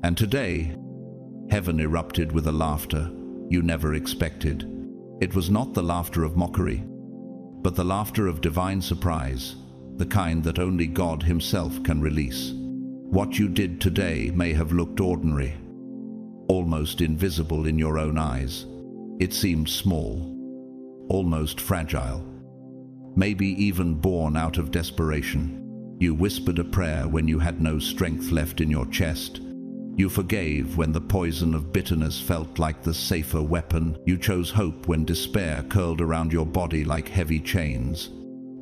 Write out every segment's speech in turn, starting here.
And today, heaven erupted with a laughter you never expected. It was not the laughter of mockery, but the laughter of divine surprise, the kind that only God Himself can release. What you did today may have looked ordinary, almost invisible in your own eyes. It seemed small, almost fragile, maybe even born out of desperation. You whispered a prayer when you had no strength left in your chest. You forgave when the poison of bitterness felt like the safer weapon. You chose hope when despair curled around your body like heavy chains.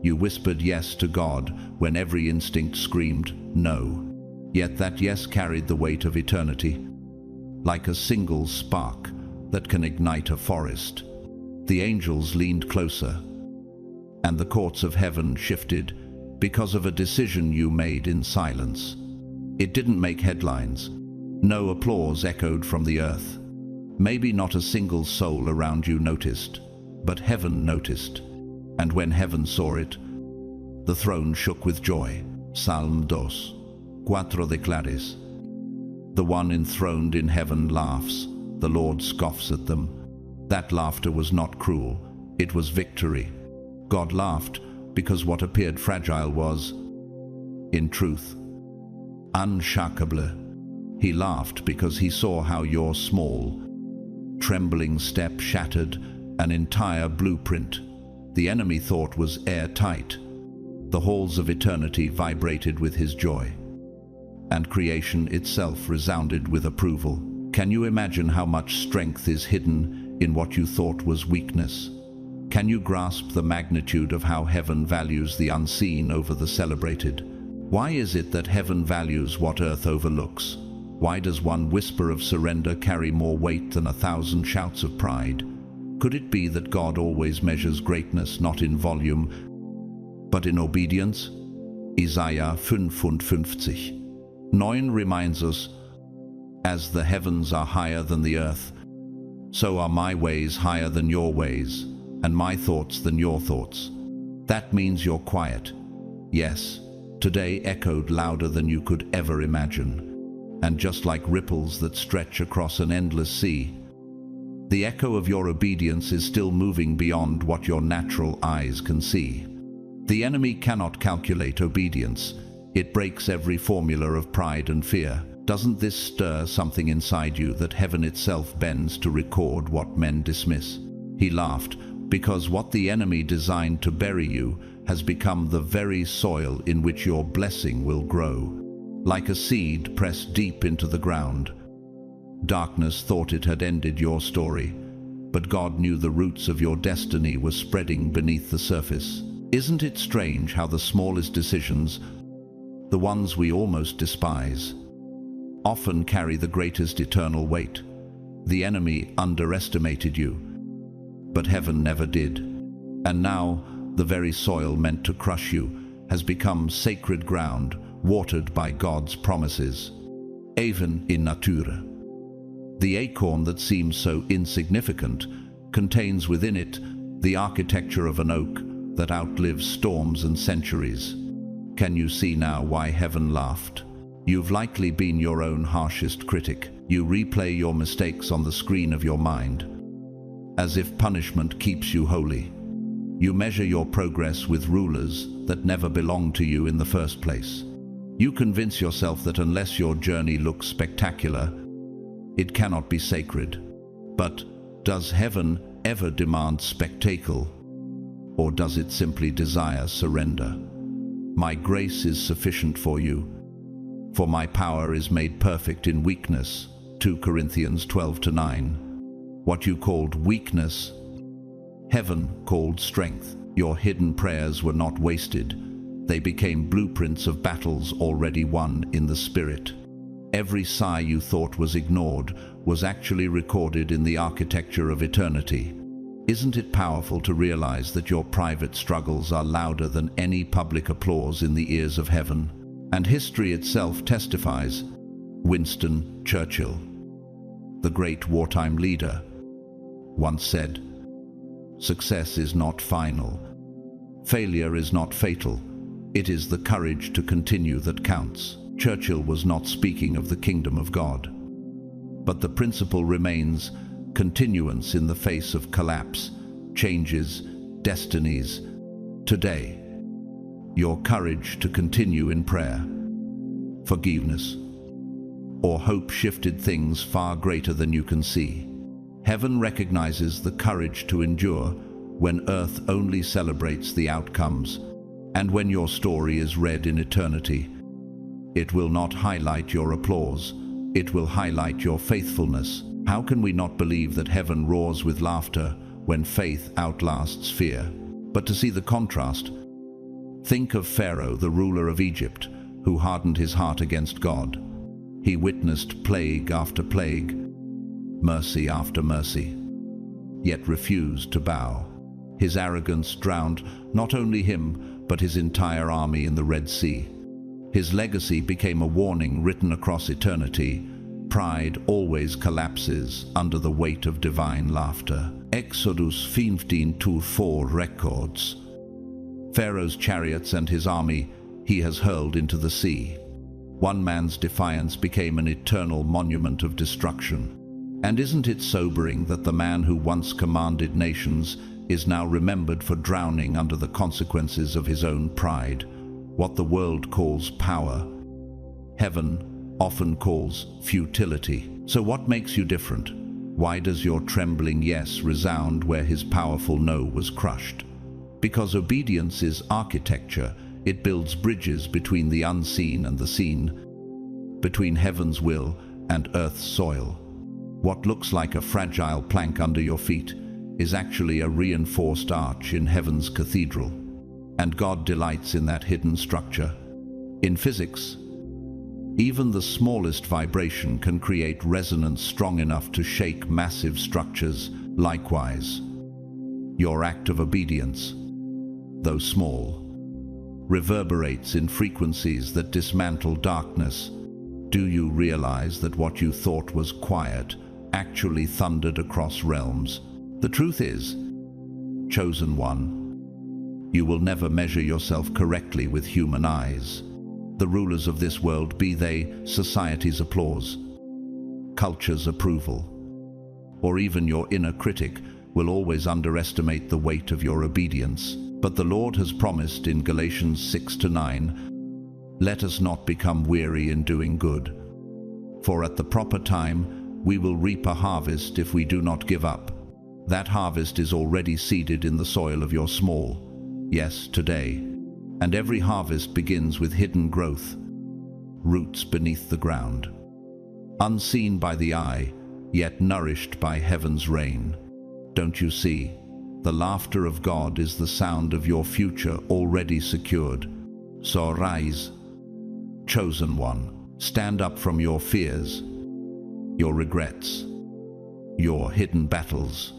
You whispered yes to God when every instinct screamed no. Yet that yes carried the weight of eternity, like a single spark that can ignite a forest. The angels leaned closer, and the courts of heaven shifted because of a decision you made in silence. It didn't make headlines. No applause echoed from the earth. Maybe not a single soul around you noticed, but heaven noticed. And when heaven saw it, the throne shook with joy. Psalm 2, 4 declares. The one enthroned in heaven laughs. The Lord scoffs at them. That laughter was not cruel. It was victory. God laughed because what appeared fragile was, in truth, unshakable. He laughed because He saw how your small, trembling step shattered an entire blueprint the enemy thought was airtight. The halls of eternity vibrated with His joy, and creation itself resounded with approval. Can you imagine how much strength is hidden in what you thought was weakness? Can you grasp the magnitude of how heaven values the unseen over the celebrated? Why is it that heaven values what earth overlooks? Why does one whisper of surrender carry more weight than 1,000 shouts of pride? Could it be that God always measures greatness not in volume, but in obedience? Isaiah 55:9 reminds us, "As the heavens are higher than the earth, so are my ways higher than your ways, and my thoughts than your thoughts." That means you're quiet. Yes, today echoed louder than you could ever imagine. And just like ripples that stretch across an endless sea, the echo of your obedience is still moving beyond what your natural eyes can see. The enemy cannot calculate obedience. It breaks every formula of pride and fear. Doesn't this stir something inside you that heaven itself bends to record what men dismiss? He laughed because what the enemy designed to bury you has become the very soil in which your blessing will grow. Like a seed pressed deep into the ground. Darkness thought it had ended your story, but God knew the roots of your destiny were spreading beneath the surface. Isn't it strange how the smallest decisions, the ones we almost despise, often carry the greatest eternal weight? The enemy underestimated you, but heaven never did. And now, the very soil meant to crush you has become sacred ground, watered by God's promises. Even in natura. The acorn that seems so insignificant contains within it the architecture of an oak that outlives storms and centuries. Can you see now why heaven laughed? You've likely been your own harshest critic. You replay your mistakes on the screen of your mind, as if punishment keeps you holy. You measure your progress with rulers that never belonged to you in the first place. You convince yourself that unless your journey looks spectacular, it cannot be sacred. But does heaven ever demand spectacle, or does it simply desire surrender? My grace is sufficient for you, for my power is made perfect in weakness. 2 Corinthians 12:9. What you called weakness, heaven called strength. Your hidden prayers were not wasted. They became blueprints of battles already won in the Spirit. Every sigh you thought was ignored was actually recorded in the architecture of eternity. Isn't it powerful to realize that your private struggles are louder than any public applause in the ears of heaven? And history itself testifies. Winston Churchill, the great wartime leader, once said, "Success is not final. Failure is not fatal. It is the courage to continue that counts." Churchill was not speaking of the kingdom of God. But the principle remains: continuance in the face of collapse, changes, destinies. Today, your courage to continue in prayer, forgiveness, or hope shifted things far greater than you can see. Heaven recognizes the courage to endure when earth only celebrates the outcomes. And when your story is read in eternity, it will not highlight your applause, it will highlight your faithfulness. How can we not believe that heaven roars with laughter when faith outlasts fear? But to see the contrast, think of Pharaoh, the ruler of Egypt, who hardened his heart against God. He witnessed plague after plague, mercy after mercy, yet refused to bow. His arrogance drowned not only him, but his entire army in the Red Sea. His legacy became a warning written across eternity: pride always collapses under the weight of divine laughter. Exodus 15:4 records Pharaoh's chariots and his army he has hurled into the sea. One man's defiance became an eternal monument of destruction. And isn't it sobering that the man who once commanded nations is now remembered for drowning under the consequences of his own pride? What the world calls power, heaven often calls futility. So what makes you different? Why does your trembling yes resound where his powerful no was crushed? Because obedience is architecture. It builds bridges between the unseen and the seen, between heaven's will and earth's soil. What looks like a fragile plank under your feet is actually a reinforced arch in heaven's cathedral. And God delights in that hidden structure. In physics, even the smallest vibration can create resonance strong enough to shake massive structures. Likewise, your act of obedience, though small, reverberates in frequencies that dismantle darkness. Do you realize that what you thought was quiet actually thundered across realms? The truth is, chosen one, you will never measure yourself correctly with human eyes. The rulers of this world, be they society's applause, culture's approval, or even your inner critic, will always underestimate the weight of your obedience. But the Lord has promised in Galatians 6-9, "Let us not become weary in doing good, for at the proper time we will reap a harvest if we do not give up." That harvest is already seeded in the soil of your small, yes, today. And every harvest begins with hidden growth, roots beneath the ground, unseen by the eye, yet nourished by heaven's rain. Don't you see? The laughter of God is the sound of your future already secured. So rise, chosen one. Stand up from your fears, your regrets, your hidden battles.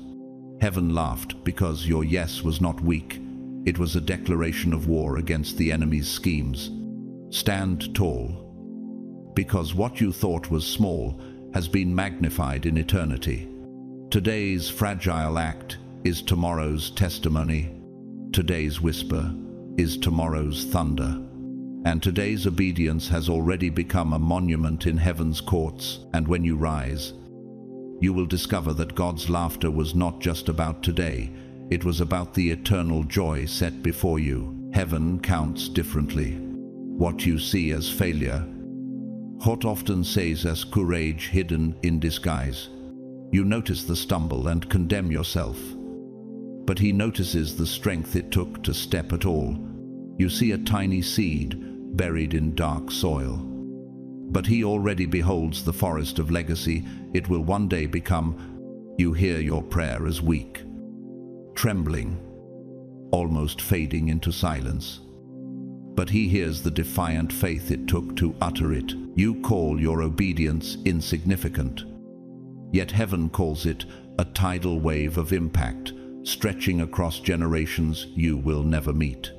Heaven laughed because your yes was not weak. It was a declaration of war against the enemy's schemes. Stand tall, because what you thought was small has been magnified in eternity. Today's fragile act is tomorrow's testimony. Today's whisper is tomorrow's thunder. And today's obedience has already become a monument in heaven's courts. And when you rise, you will discover that God's laughter was not just about today. It was about the eternal joy set before you. Heaven counts differently. What you see as failure, God often sees as courage hidden in disguise. You notice the stumble and condemn yourself, but He notices the strength it took to step at all. You see a tiny seed buried in dark soil, but He already beholds the forest of legacy it will one day become. You hear your prayer as weak, trembling, almost fading into silence. But He hears the defiant faith it took to utter it. You call your obedience insignificant, yet heaven calls it a tidal wave of impact, stretching across generations you will never meet.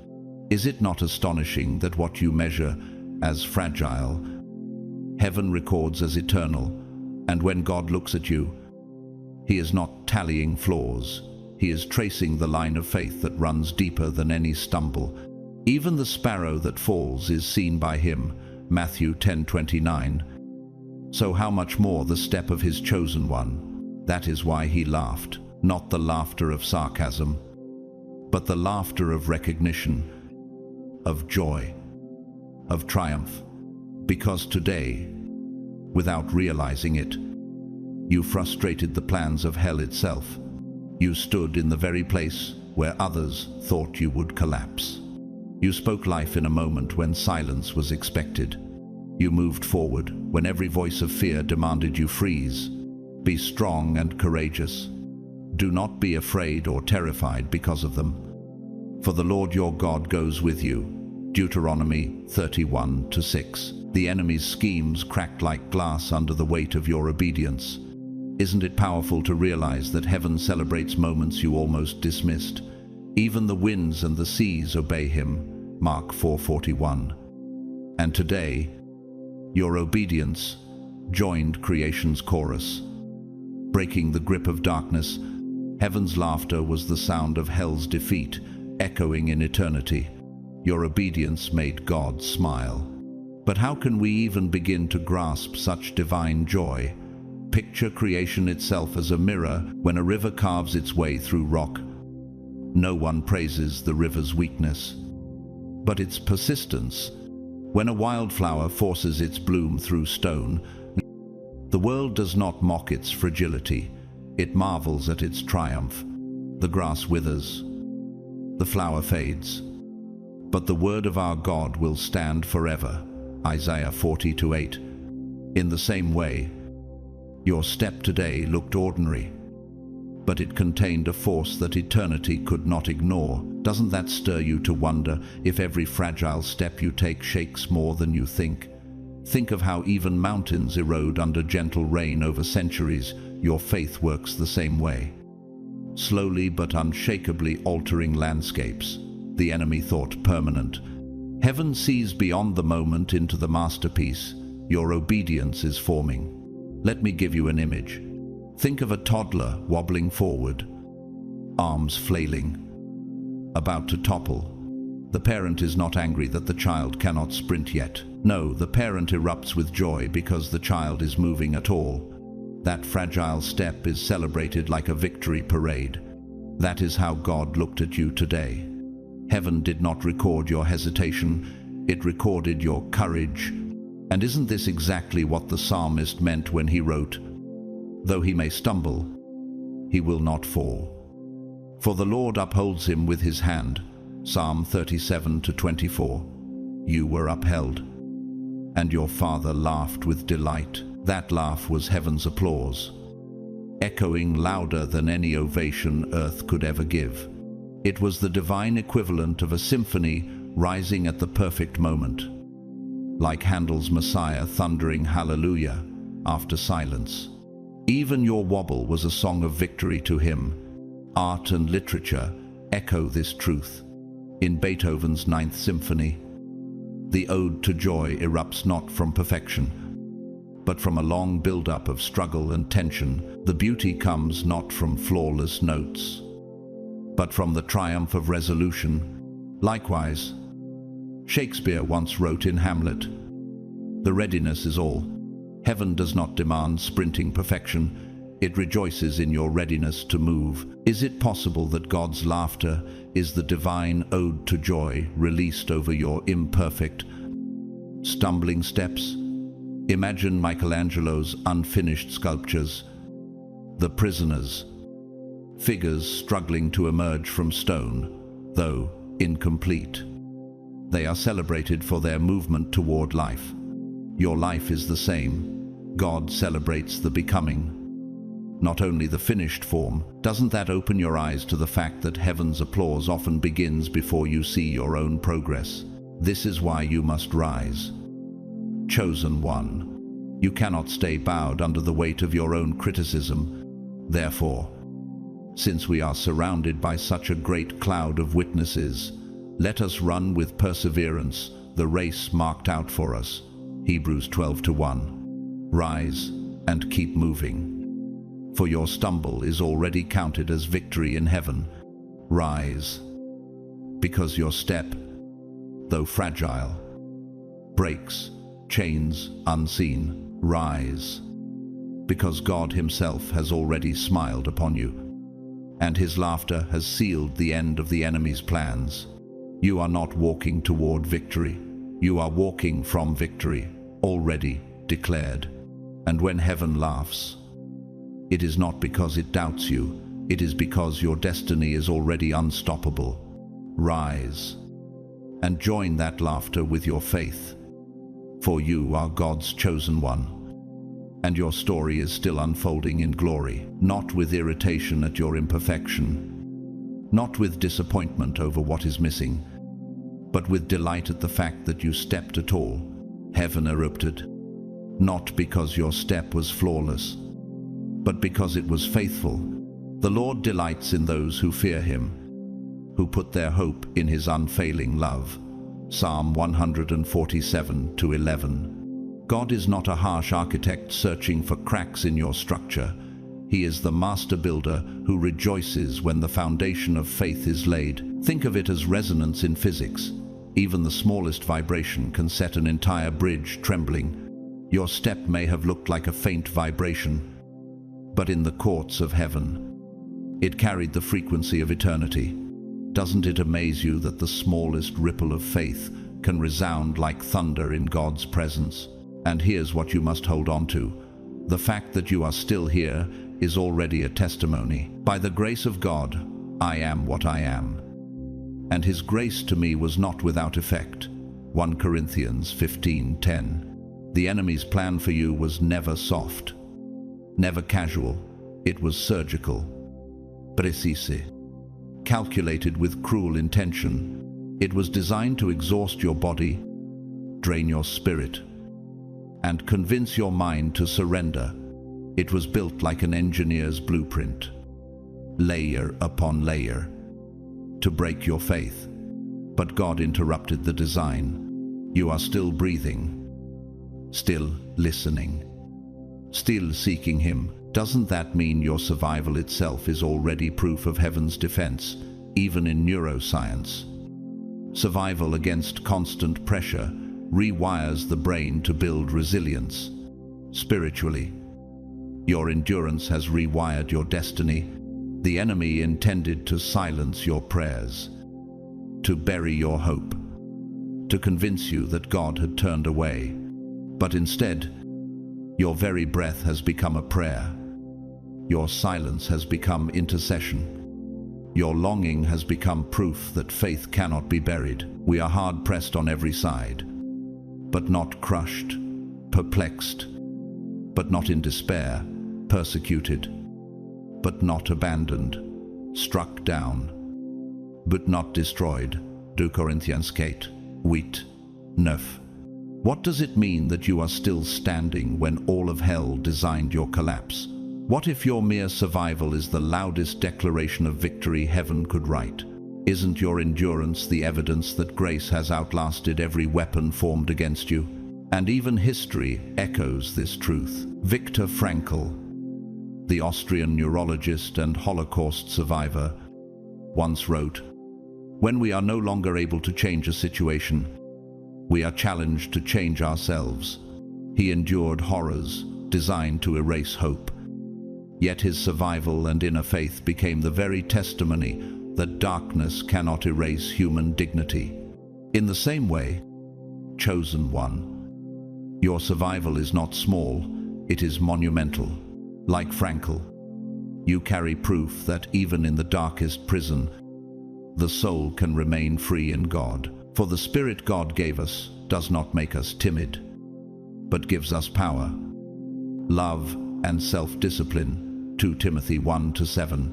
Is it not astonishing that what you measure as fragile, heaven records as eternal? And when God looks at you, He is not tallying flaws. He is tracing the line of faith that runs deeper than any stumble. Even the sparrow that falls is seen by Him, Matthew 10:29. So how much more the step of his chosen one? That is why he laughed, not the laughter of sarcasm, but the laughter of recognition, of joy, of triumph. Because today, without realizing it, you frustrated the plans of hell itself. You stood in the very place where others thought you would collapse. You spoke life in a moment when silence was expected. You moved forward when every voice of fear demanded you freeze. Be strong and courageous. Do not be afraid or terrified because of them. For the Lord your God goes with you. Deuteronomy 31:6. The enemy's schemes cracked like glass under the weight of your obedience. Isn't it powerful to realize that heaven celebrates moments you almost dismissed? Even the winds and the seas obey him. Mark 4:41. And today, your obedience joined creation's chorus. Breaking the grip of darkness, heaven's laughter was the sound of hell's defeat, echoing in eternity. Your obedience made God smile. But how can we even begin to grasp such divine joy? Picture creation itself as a mirror when a river carves its way through rock. No one praises the river's weakness, but its persistence. When a wildflower forces its bloom through stone, the world does not mock its fragility. It marvels at its triumph. The grass withers, the flower fades, but the word of our God will stand forever. Isaiah 40:8. In the same way, your step today looked ordinary, but it contained a force that eternity could not ignore. Doesn't that stir you to wonder if every fragile step you take shakes more than you think? Think of how even mountains erode under gentle rain over centuries. Your faith works the same way. Slowly but unshakably altering landscapes the enemy thought permanent. Heaven sees beyond the moment into the masterpiece. Your obedience is forming. Let me give you an image. Think of a toddler wobbling forward, arms flailing, about to topple. The parent is not angry that the child cannot sprint yet. No, the parent erupts with joy because the child is moving at all. That fragile step is celebrated like a victory parade. That is how God looked at you today. Heaven did not record your hesitation, it recorded your courage. And isn't this exactly what the psalmist meant when he wrote, "Though he may stumble, he will not fall. For the Lord upholds him with his hand." Psalm 37:24. You were upheld, and your Father laughed with delight. That laugh was heaven's applause, echoing louder than any ovation earth could ever give. It was the divine equivalent of a symphony rising at the perfect moment, like Handel's Messiah thundering hallelujah after silence. Even your wobble was a song of victory to him. Art and literature echo this truth. In Beethoven's Ninth Symphony, the ode to joy erupts not from perfection, but from a long build-up of struggle and tension. The beauty comes not from flawless notes, but from the triumph of resolution. Likewise, Shakespeare once wrote in Hamlet, "The readiness is all. Heaven does not demand sprinting perfection. It rejoices in your readiness to move." Is it possible that God's laughter is the divine ode to joy released over your imperfect, stumbling steps? Imagine Michelangelo's unfinished sculptures, the prisoners, figures struggling to emerge from stone, though incomplete. They are celebrated for their movement toward life. Your life is the same. God celebrates the becoming, not only the finished form. Doesn't that open your eyes to the fact that heaven's applause often begins before you see your own progress? This is why you must rise. Chosen one. You cannot stay bowed under the weight of your own criticism. Therefore, since we are surrounded by such a great cloud of witnesses, let us run with perseverance the race marked out for us. Hebrews 12:1. Rise and keep moving, for your stumble is already counted as victory in heaven. Rise, because your step, though fragile, breaks chains unseen, rise. Because God himself has already smiled upon you, and his laughter has sealed the end of the enemy's plans. You are not walking toward victory. You are walking from victory, already declared. And when heaven laughs, it is not because it doubts you, it is because your destiny is already unstoppable. Rise and join that laughter with your faith, for you are God's chosen one, and your story is still unfolding in glory, not with irritation at your imperfection, not with disappointment over what is missing, but with delight at the fact that you stepped at all. Heaven erupted, not because your step was flawless, but because it was faithful. The Lord delights in those who fear him, who put their hope in his unfailing love. Psalm 147:11. God is not a harsh architect searching for cracks in your structure. He is the master builder who rejoices when the foundation of faith is laid. Think of it as resonance in physics. Even the smallest vibration can set an entire bridge trembling. Your step may have looked like a faint vibration, but in the courts of heaven, it carried the frequency of eternity. Doesn't it amaze you that the smallest ripple of faith can resound like thunder in God's presence? And here's what you must hold on to. The fact that you are still here is already a testimony. By the grace of God, I am what I am. And his grace to me was not without effect. 1 Corinthians 15:10. The enemy's plan for you was never soft, never casual. It was surgical, precise, calculated with cruel intention. It was designed to exhaust your body, drain your spirit, and convince your mind to surrender. It was built like an engineer's blueprint, layer upon layer, to break your faith. But God interrupted the design. You are still breathing, still listening, still seeking him. Doesn't that mean your survival itself is already proof of heaven's defense, even in neuroscience? Survival against constant pressure rewires the brain to build resilience. Spiritually, your endurance has rewired your destiny. The enemy intended to silence your prayers, to bury your hope, to convince you that God had turned away. But instead, your very breath has become a prayer. Your silence has become intercession. Your longing has become proof that faith cannot be buried. We are hard-pressed on every side, but not crushed, perplexed, but not in despair, persecuted, but not abandoned, struck down, but not destroyed. 2 Corinthians 8:9. What does it mean that you are still standing when all of hell designed your collapse? What if your mere survival is the loudest declaration of victory heaven could write? Isn't your endurance the evidence that grace has outlasted every weapon formed against you? And even history echoes this truth. Viktor Frankl, the Austrian neurologist and Holocaust survivor, once wrote, "When we are no longer able to change a situation, we are challenged to change ourselves." He endured horrors designed to erase hope. Yet his survival and inner faith became the very testimony that darkness cannot erase human dignity. In the same way, chosen one, your survival is not small, it is monumental. Like Frankl, you carry proof that even in the darkest prison, the soul can remain free in God. For the Spirit God gave us does not make us timid, but gives us power, love, and self-discipline. 2 Timothy 1:7.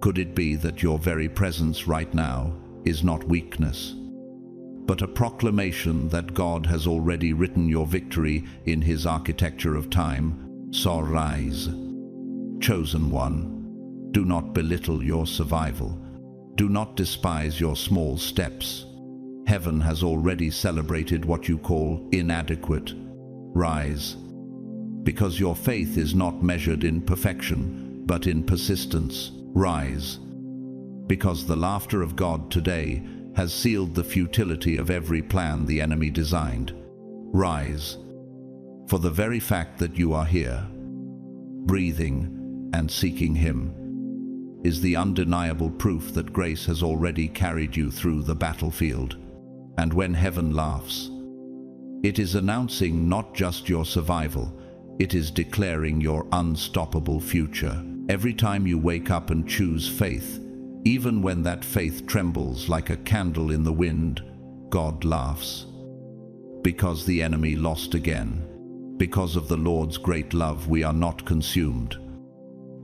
Could it be that your very presence right now is not weakness, but a proclamation that God has already written your victory in his architecture of time? So rise, chosen one. Do not belittle your survival. Do not despise your small steps. Heaven has already celebrated what you call inadequate. Rise, because your faith is not measured in perfection, but in persistence. Rise, because the laughter of God today has sealed the futility of every plan the enemy designed. Rise, For the very fact that you are here, breathing and seeking Him, is the undeniable proof that grace has already carried you through the battlefield. And when heaven laughs, it is announcing not just your survival, it is declaring your unstoppable future. Every time you wake up and choose faith, even when that faith trembles like a candle in the wind, God laughs. Because the enemy lost again. Because of the Lord's great love we are not consumed.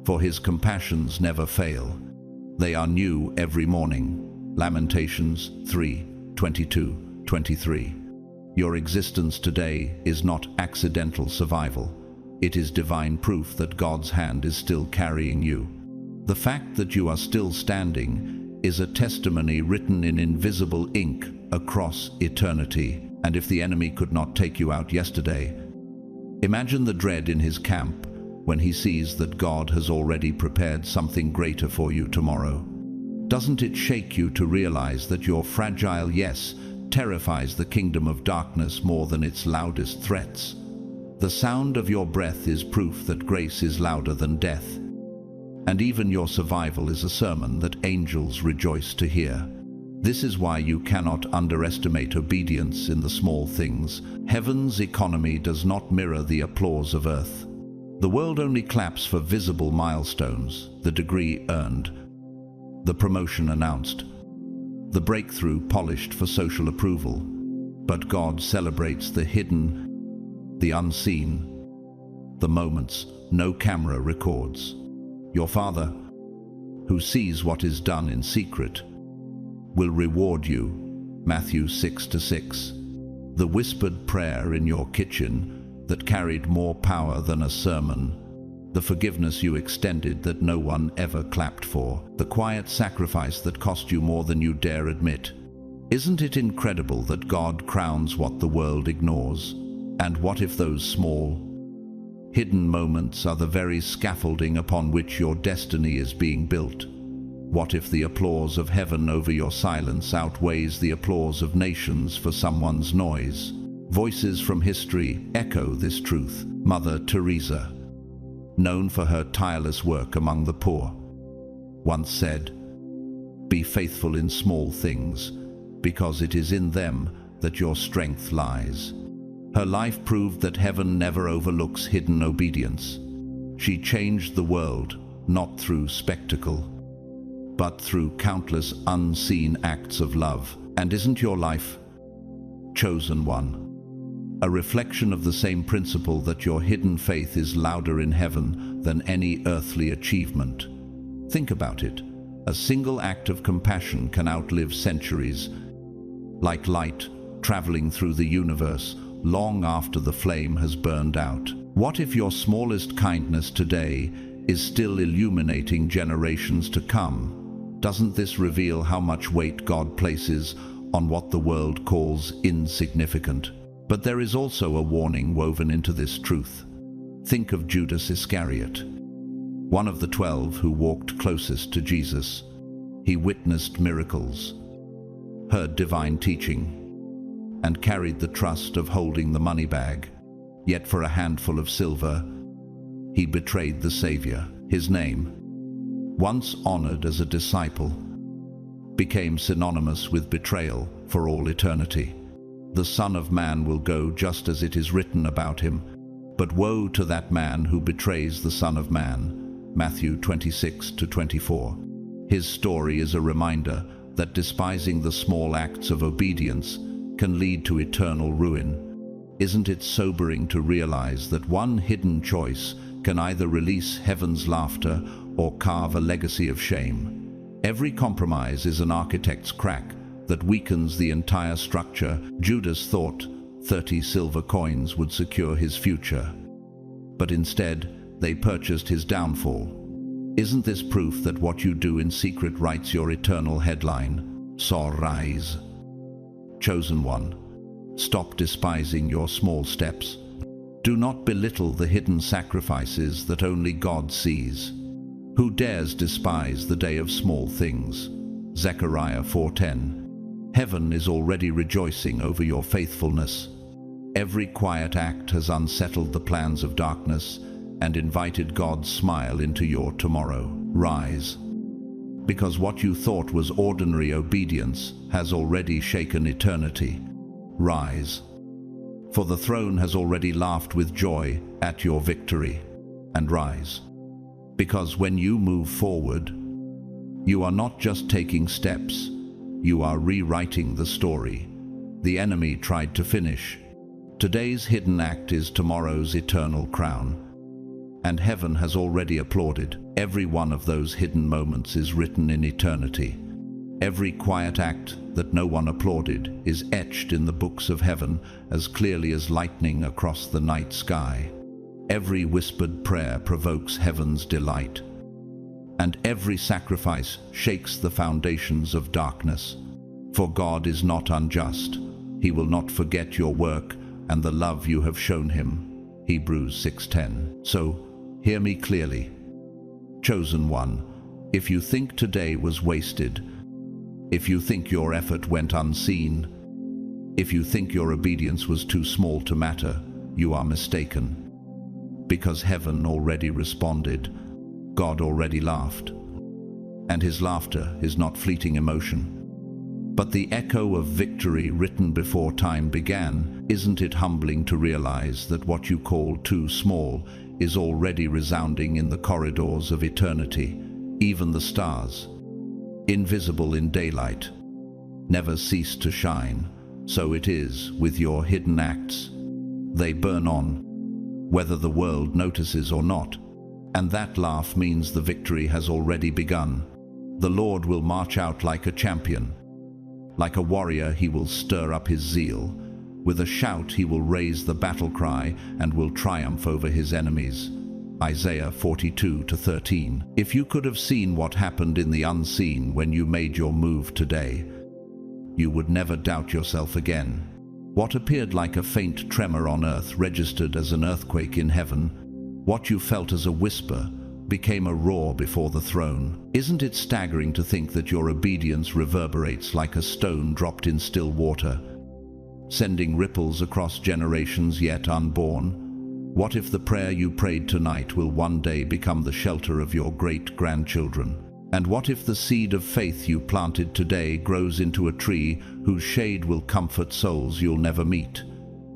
For His compassions never fail. They are new every morning. Lamentations 3:22-23. Your existence today is not accidental survival. It is divine proof that God's hand is still carrying you. The fact that you are still standing is a testimony written in invisible ink across eternity. And if the enemy could not take you out yesterday, imagine the dread in his camp when he sees that God has already prepared something greater for you tomorrow. Doesn't it shake you to realize that your fragile yes terrifies the kingdom of darkness more than its loudest threats? The sound of your breath is proof that grace is louder than death. And even your survival is a sermon that angels rejoice to hear. This is why you cannot underestimate obedience in the small things. Heaven's economy does not mirror the applause of earth. The world only claps for visible milestones, the degree earned, the promotion announced, the breakthrough polished for social approval. But God celebrates the hidden, the unseen, the moments no camera records. Your Father, who sees what is done in secret, will reward you. Matthew 6:6. The whispered prayer in your kitchen that carried more power than a sermon. The forgiveness you extended that no one ever clapped for. The quiet sacrifice that cost you more than you dare admit. Isn't it incredible that God crowns what the world ignores? And what if those small, hidden moments are the very scaffolding upon which your destiny is being built? What if the applause of heaven over your silence outweighs the applause of nations for someone's noise? Voices from history echo this truth. Mother Teresa, known for her tireless work among the poor, once said, "Be faithful in small things, because it is in them that your strength lies." Her life proved that heaven never overlooks hidden obedience. She changed the world, not through spectacle, but through countless unseen acts of love. And isn't your life, chosen one, a reflection of the same principle that your hidden faith is louder in heaven than any earthly achievement? Think about it. A single act of compassion can outlive centuries, like light traveling through the universe long after the flame has burned out. What if your smallest kindness today is still illuminating generations to come? Doesn't this reveal how much weight God places on what the world calls insignificant? But there is also a warning woven into this truth. Think of Judas Iscariot, one of the 12 who walked closest to Jesus. He witnessed miracles, heard divine teaching, and carried the trust of holding the money bag. Yet for a handful of silver, he betrayed the Savior. His name, once honored as a disciple, became synonymous with betrayal for all eternity. The Son of Man will go just as it is written about him, but woe to that man who betrays the Son of Man. Matthew 26-24. His story is a reminder that despising the small acts of obedience can lead to eternal ruin. Isn't it sobering to realize that one hidden choice can either release heaven's laughter or carve a legacy of shame? Every compromise is an architect's crack that weakens the entire structure. Judas thought 30 silver coins would secure his future, but instead they purchased his downfall. Isn't this proof that what you do in secret writes your eternal headline? So rise. Chosen one, stop despising your small steps. Do not belittle the hidden sacrifices that only God sees. Who dares despise the day of small things? Zechariah 4:10. Heaven is already rejoicing over your faithfulness. Every quiet act has unsettled the plans of darkness and invited God's smile into your tomorrow. Rise, because what you thought was ordinary obedience has already shaken eternity. Rise, for the throne has already laughed with joy at your victory. And rise, because when you move forward, you are not just taking steps, you are rewriting the story the enemy tried to finish. Today's hidden act is tomorrow's eternal crown, and heaven has already applauded. Every one of those hidden moments is written in eternity. Every quiet act that no one applauded is etched in the books of heaven as clearly as lightning across the night sky. Every whispered prayer provokes heaven's delight, and every sacrifice shakes the foundations of darkness. For God is not unjust. He will not forget your work and the love you have shown him. Hebrews 6:10. So, hear me clearly. Chosen one, if you think today was wasted, if you think your effort went unseen, if you think your obedience was too small to matter, you are mistaken. Because heaven already responded, God already laughed. And his laughter is not fleeting emotion, but the echo of victory written before time began. Isn't it humbling to realize that what you call too small is already resounding in the corridors of eternity? Even the stars, invisible in daylight, never cease to shine. So it is with your hidden acts. They burn on, whether the world notices or not. And that laugh means the victory has already begun. The Lord will march out like a champion. Like a warrior, he will stir up his zeal. With a shout, he will raise the battle cry and will triumph over his enemies. Isaiah 42:13. If you could have seen what happened in the unseen when you made your move today, you would never doubt yourself again. What appeared like a faint tremor on earth registered as an earthquake in heaven. What you felt as a whisper became a roar before the throne. Isn't it staggering to think that your obedience reverberates like a stone dropped in still water, sending ripples across generations yet unborn? What if the prayer you prayed tonight will one day become the shelter of your great-grandchildren? And what if the seed of faith you planted today grows into a tree whose shade will comfort souls you'll never meet?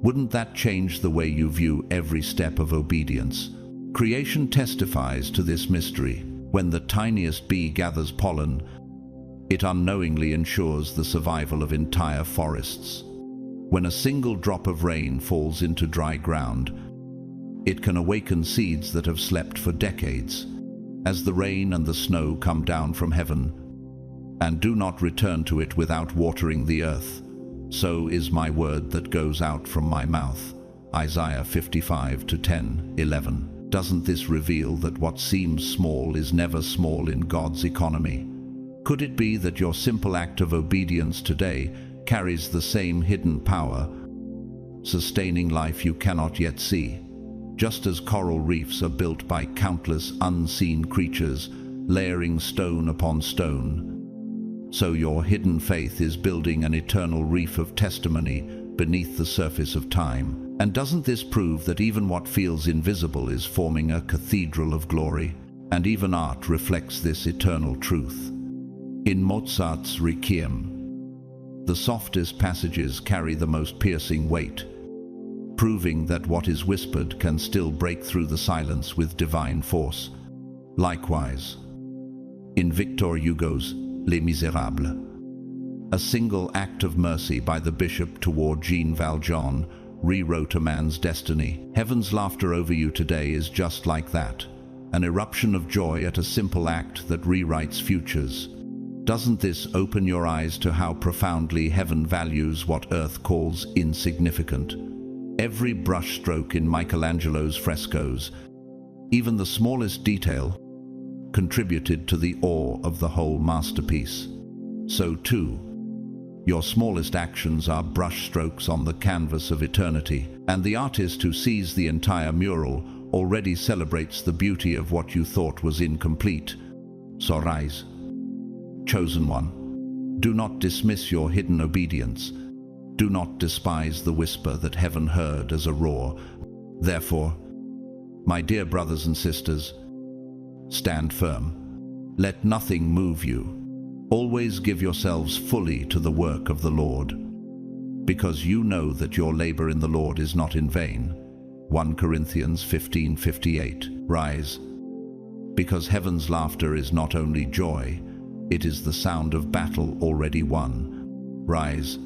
Wouldn't that change the way you view every step of obedience? Creation testifies to this mystery. When the tiniest bee gathers pollen, it unknowingly ensures the survival of entire forests. When a single drop of rain falls into dry ground, it can awaken seeds that have slept for decades. As the rain and the snow come down from heaven, and do not return to it without watering the earth, so is my word that goes out from my mouth. Isaiah 55:10-11. Doesn't this reveal that what seems small is never small in God's economy? Could it be that your simple act of obedience today carries the same hidden power, sustaining life you cannot yet see? Just as coral reefs are built by countless unseen creatures, layering stone upon stone, so your hidden faith is building an eternal reef of testimony beneath the surface of time. And doesn't this prove that even what feels invisible is forming a cathedral of glory? And even art reflects this eternal truth. In Mozart's Requiem, the softest passages carry the most piercing weight, proving that what is whispered can still break through the silence with divine force. Likewise, in Victor Hugo's Les Misérables, a single act of mercy by the bishop toward Jean Valjean rewrote a man's destiny. Heaven's laughter over you today is just like that, an eruption of joy at a simple act that rewrites futures. Doesn't this open your eyes to how profoundly heaven values what earth calls insignificant? Every brushstroke in Michelangelo's frescoes, even the smallest detail, contributed to the awe of the whole masterpiece. So too, your smallest actions are brushstrokes on the canvas of eternity, and the artist who sees the entire mural already celebrates the beauty of what you thought was incomplete. So rise, chosen one. Do not dismiss your hidden obedience. Do not despise the whisper that heaven heard as a roar. Therefore, my dear brothers and sisters, stand firm. Let nothing move you. Always give yourselves fully to the work of the Lord, because you know that your labor in the Lord is not in vain. 1 Corinthians 15:58. Rise, because heaven's laughter is not only joy, it is the sound of battle already won. Rise,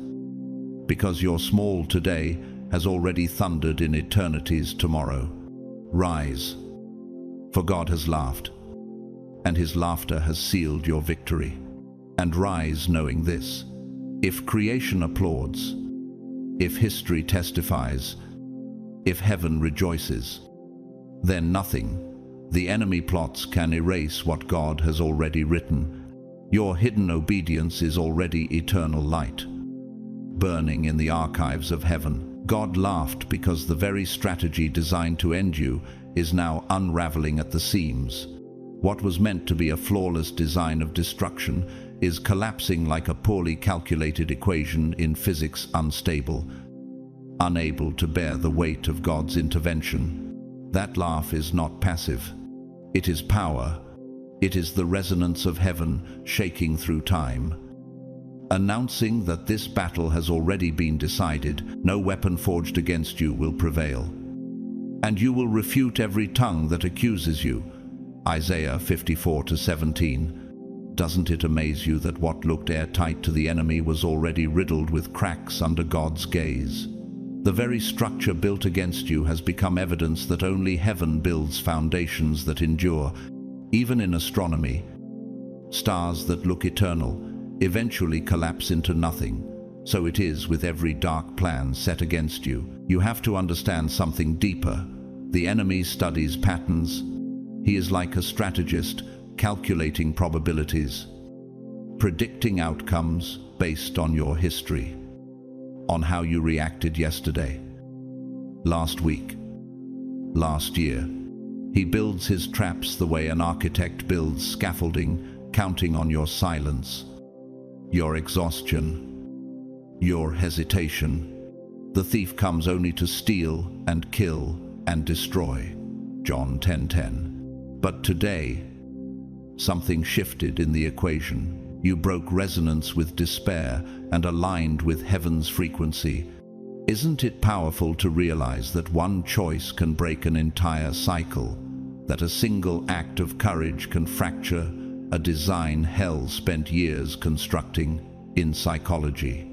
because your small today has already thundered in eternity's tomorrow. Rise, for God has laughed, and his laughter has sealed your victory. And rise knowing this: if creation applauds, if history testifies, if heaven rejoices, then nothing the enemy plots can erase what God has already written. Your hidden obedience is already eternal light, burning in the archives of heaven. God laughed because the very strategy designed to end you is now unraveling at the seams. What was meant to be a flawless design of destruction is collapsing like a poorly calculated equation in physics, unstable, unable to bear the weight of God's intervention. That laugh is not passive. It is power. It is the resonance of heaven shaking through time, announcing that this battle has already been decided. No weapon forged against you will prevail, and you will refute every tongue that accuses you. Isaiah 54:17. Doesn't it amaze you that what looked airtight to the enemy was already riddled with cracks under God's gaze? The very structure built against you has become evidence that only heaven builds foundations that endure. Even in astronomy, stars that look eternal eventually collapse into nothing. So it is with every dark plan set against you. You have to understand something deeper. The enemy studies patterns. He is like a strategist, calculating probabilities, predicting outcomes based on your history, on how you reacted yesterday, last week, last year. He builds his traps the way an architect builds scaffolding, counting on your silence, your exhaustion, your hesitation. The thief comes only to steal and kill and destroy. John 10:10. But today, something shifted in the equation. You broke resonance with despair and aligned with heaven's frequency. Isn't it powerful to realize that one choice can break an entire cycle? That a single act of courage can fracture a design hell spent years constructing? In psychology,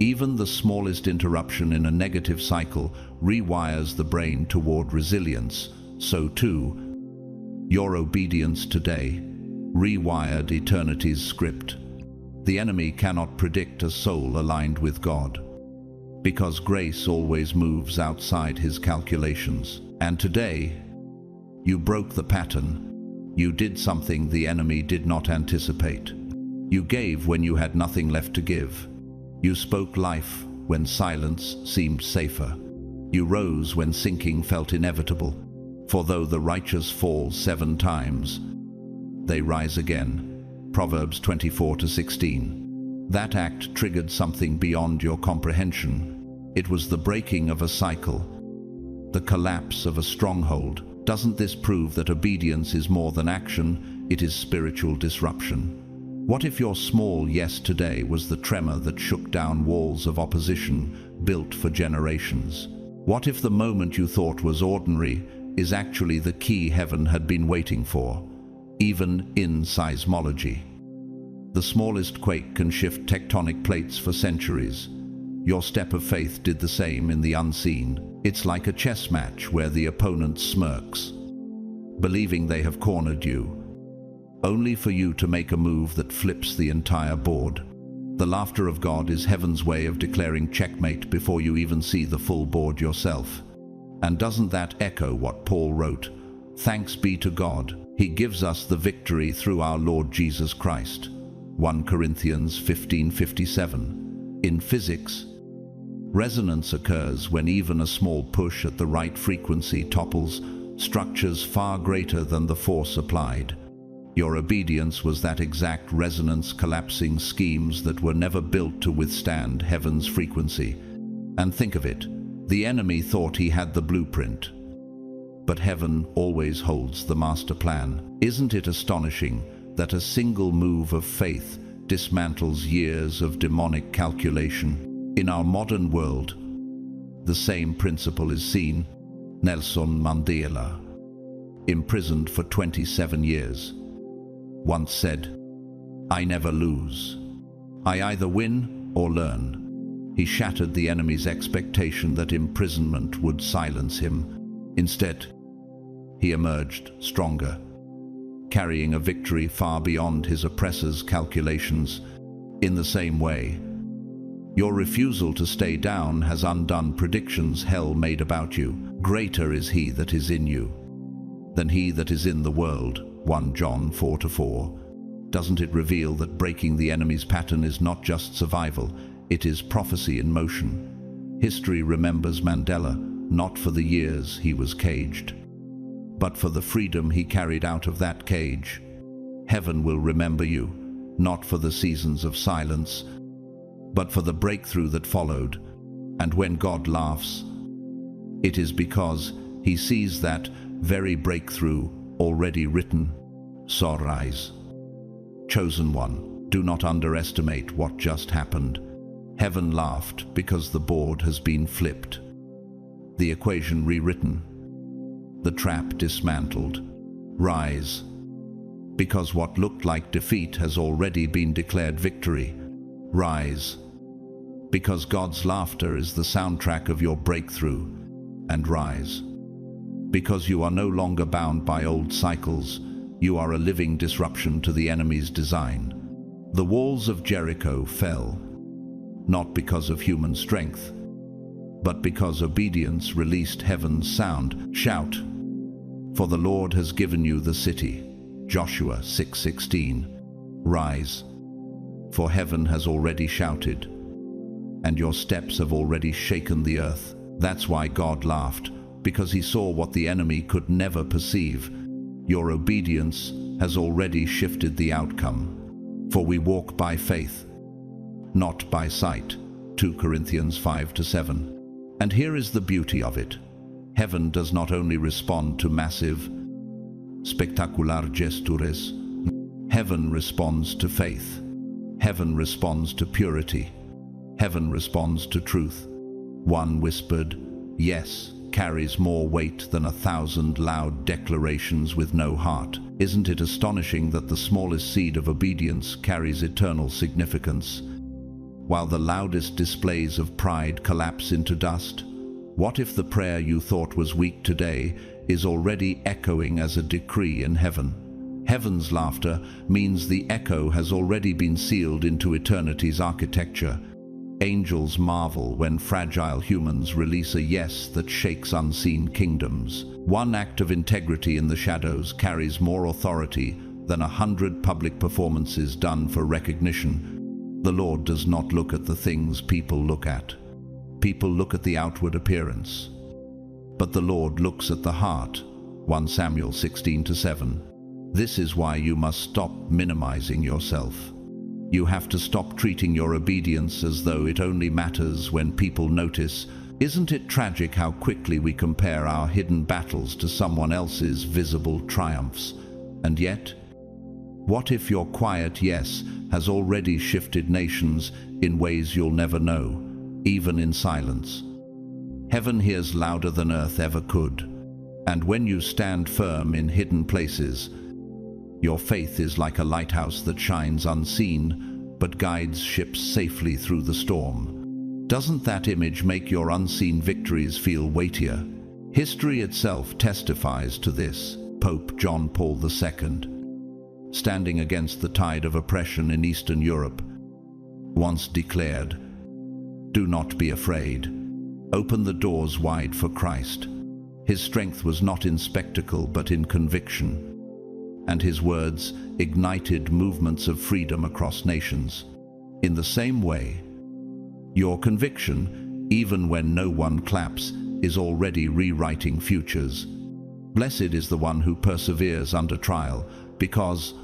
even the smallest interruption in a negative cycle rewires the brain toward resilience. So too, your obedience today rewired eternity's script. The enemy cannot predict a soul aligned with God, because grace always moves outside his calculations. And today, you broke the pattern. You did something the enemy did not anticipate. You gave when you had nothing left to give. You spoke life when silence seemed safer. You rose when sinking felt inevitable. For though the righteous fall 7 times, they rise again. Proverbs 24:16. That act triggered something beyond your comprehension. It was the breaking of a cycle, the collapse of a stronghold. Doesn't this prove that obedience is more than action? It is spiritual disruption. What if your small yes today was the tremor that shook down walls of opposition built for generations? What if the moment you thought was ordinary is actually the key heaven had been waiting for? Even in seismology, the smallest quake can shift tectonic plates for centuries. Your step of faith did the same in the unseen. It's like a chess match where the opponent smirks, believing they have cornered you, only for you to make a move that flips the entire board. The laughter of God is heaven's way of declaring checkmate before you even see the full board yourself. And doesn't that echo what Paul wrote? Thanks be to God, he gives us the victory through our Lord Jesus Christ. 1 Corinthians 15:57. In physics, resonance occurs when even a small push at the right frequency topples structures far greater than the force applied. Your obedience was that exact resonance collapsing schemes that were never built to withstand heaven's frequency. And think of it, the enemy thought he had the blueprint. But heaven always holds the master plan. Isn't it astonishing that a single move of faith dismantles years of demonic calculation? In our modern world, the same principle is seen. Nelson Mandela, imprisoned for 27 years, once said, "I never lose. I either win or learn." He shattered the enemy's expectation that imprisonment would silence him. Instead, he emerged stronger, carrying a victory far beyond his oppressor's calculations. In the same way, your refusal to stay down has undone predictions hell made about you. Greater is he that is in you than he that is in the world. 1 John 4:4. Doesn't it reveal that breaking the enemy's pattern is not just survival, it is prophecy in motion? History remembers Mandela, not for the years he was caged, but for the freedom he carried out of that cage. Heaven will remember you, not for the seasons of silence, but for the breakthrough that followed. And when God laughs, it is because he sees that very breakthrough already written. So rise. Chosen one, do not underestimate what just happened. Heaven laughed because the board has been flipped, the equation rewritten, the trap dismantled. Rise, because what looked like defeat has already been declared victory. Rise, because God's laughter is the soundtrack of your breakthrough. And rise, because you are no longer bound by old cycles. You are a living disruption to the enemy's design. The walls of Jericho fell, not because of human strength, but because obedience released heaven's sound. Shout, for the Lord has given you the city. Joshua 6:16. Rise, for heaven has already shouted, and your steps have already shaken the earth. That's why God laughed, because he saw what the enemy could never perceive. Your obedience has already shifted the outcome. For we walk by faith, not by sight. 2 Corinthians 5-7. And here is the beauty of it. Heaven does not only respond to massive, spectacular gestures. Heaven responds to faith. Heaven responds to purity. Heaven responds to truth. One whispered yes carries more weight than 1,000 loud declarations with no heart. Isn't it astonishing that the smallest seed of obedience carries eternal significance, while the loudest displays of pride collapse into dust? What if the prayer you thought was weak today is already echoing as a decree in heaven? Heaven's laughter means the echo has already been sealed into eternity's architecture. Angels marvel when fragile humans release a yes that shakes unseen kingdoms. One act of integrity in the shadows carries more authority than 100 public performances done for recognition. The Lord does not look at the things people look at. People look at the outward appearance, but the Lord looks at the heart. 1 Samuel 16-7. This is why you must stop minimizing yourself. You have to stop treating your obedience as though it only matters when people notice. Isn't it tragic how quickly we compare our hidden battles to someone else's visible triumphs? And yet, what if your quiet yes has already shifted nations in ways you'll never know, even in silence? Heaven hears louder than earth ever could. And when you stand firm in hidden places, your faith is like a lighthouse that shines unseen, but guides ships safely through the storm. Doesn't that image make your unseen victories feel weightier? History itself testifies to this. Pope John Paul II, standing against the tide of oppression in Eastern Europe, once declared, "Do not be afraid. Open the doors wide for Christ." His strength was not in spectacle but in conviction, and his words ignited movements of freedom across nations. In the same way, your conviction, even when no one claps, is already rewriting futures. Blessed is the one who perseveres under trial, because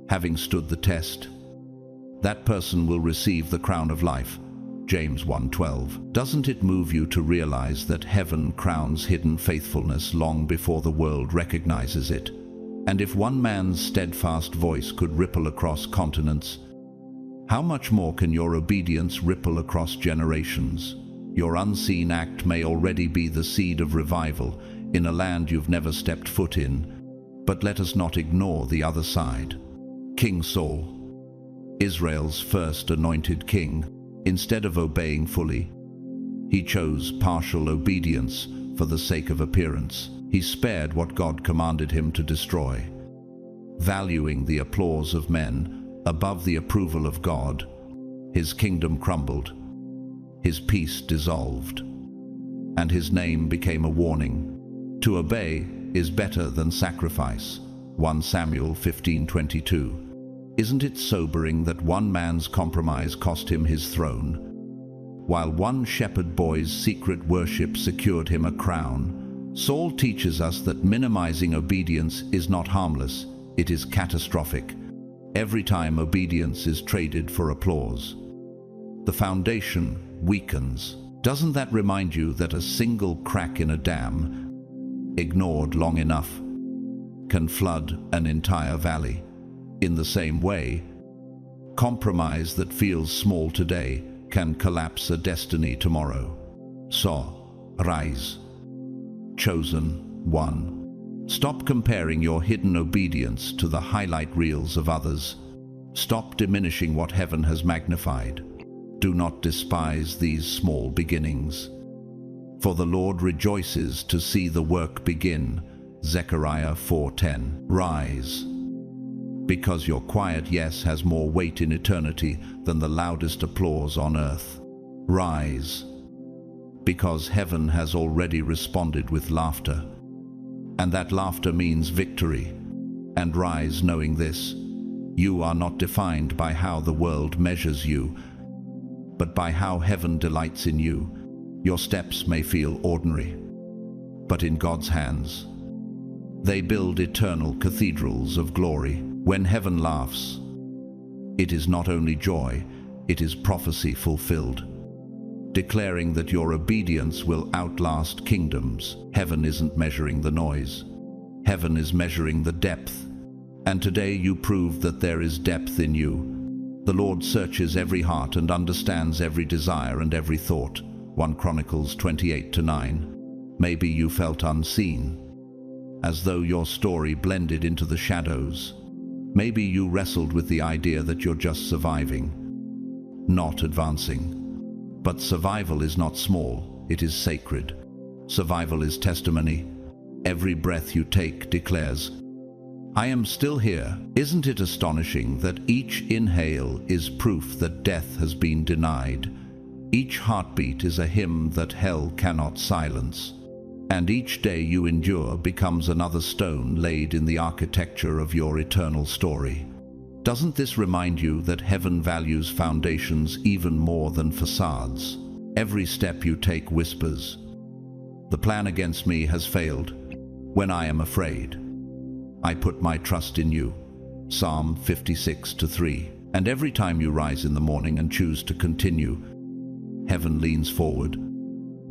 having stood the test. That person will receive the crown of life. James 1:12. Doesn't it move you to realize that heaven crowns hidden faithfulness long before the world recognizes it? And if one man's steadfast voice could ripple across continents, how much more can your obedience ripple across generations? Your unseen act may already be the seed of revival in a land you've never stepped foot in, but let us not ignore the other side. King Saul, Israel's first anointed king, instead of obeying fully, he chose partial obedience for the sake of appearance. He spared what God commanded him to destroy. Valuing the applause of men above the approval of God, his kingdom crumbled, his peace dissolved, and his name became a warning. To obey is better than sacrifice. 1 Samuel 15:22. Isn't it sobering that one man's compromise cost him his throne, while one shepherd boy's secret worship secured him a crown? Saul teaches us that minimizing obedience is not harmless, it is catastrophic. Every time obedience is traded for applause, the foundation weakens. Doesn't that remind you that a single crack in a dam, ignored long enough, can flood an entire valley? In the same way, compromise that feels small today can collapse a destiny tomorrow. So, rise. Chosen one. Stop comparing your hidden obedience to the highlight reels of others. Stop diminishing what heaven has magnified. Do not despise these small beginnings, for the Lord rejoices to see the work begin. Zechariah 4:10. Rise, because your quiet yes has more weight in eternity than the loudest applause on earth. Rise, because heaven has already responded with laughter, and that laughter means victory. And rise knowing this: you are not defined by how the world measures you, but by how heaven delights in you. Your steps may feel ordinary, but in God's hands, they build eternal cathedrals of glory. When heaven laughs, it is not only joy, it is prophecy fulfilled, declaring that your obedience will outlast kingdoms. Heaven isn't measuring the noise. Heaven is measuring the depth. And today you prove that there is depth in you. The Lord searches every heart and understands every desire and every thought. 1 Chronicles 28:9. Maybe you felt unseen, as though your story blended into the shadows. Maybe you wrestled with the idea that you're just surviving, not advancing. But survival is not small, it is sacred. Survival is testimony. Every breath you take declares, I am still here. Isn't it astonishing that each inhale is proof that death has been denied? Each heartbeat is a hymn that hell cannot silence. And each day you endure becomes another stone laid in the architecture of your eternal story. Doesn't this remind you that heaven values foundations even more than facades? Every step you take whispers, the plan against me has failed. When I am afraid, I put my trust in you. Psalm 56:3. And every time you rise in the morning and choose to continue, heaven leans forward,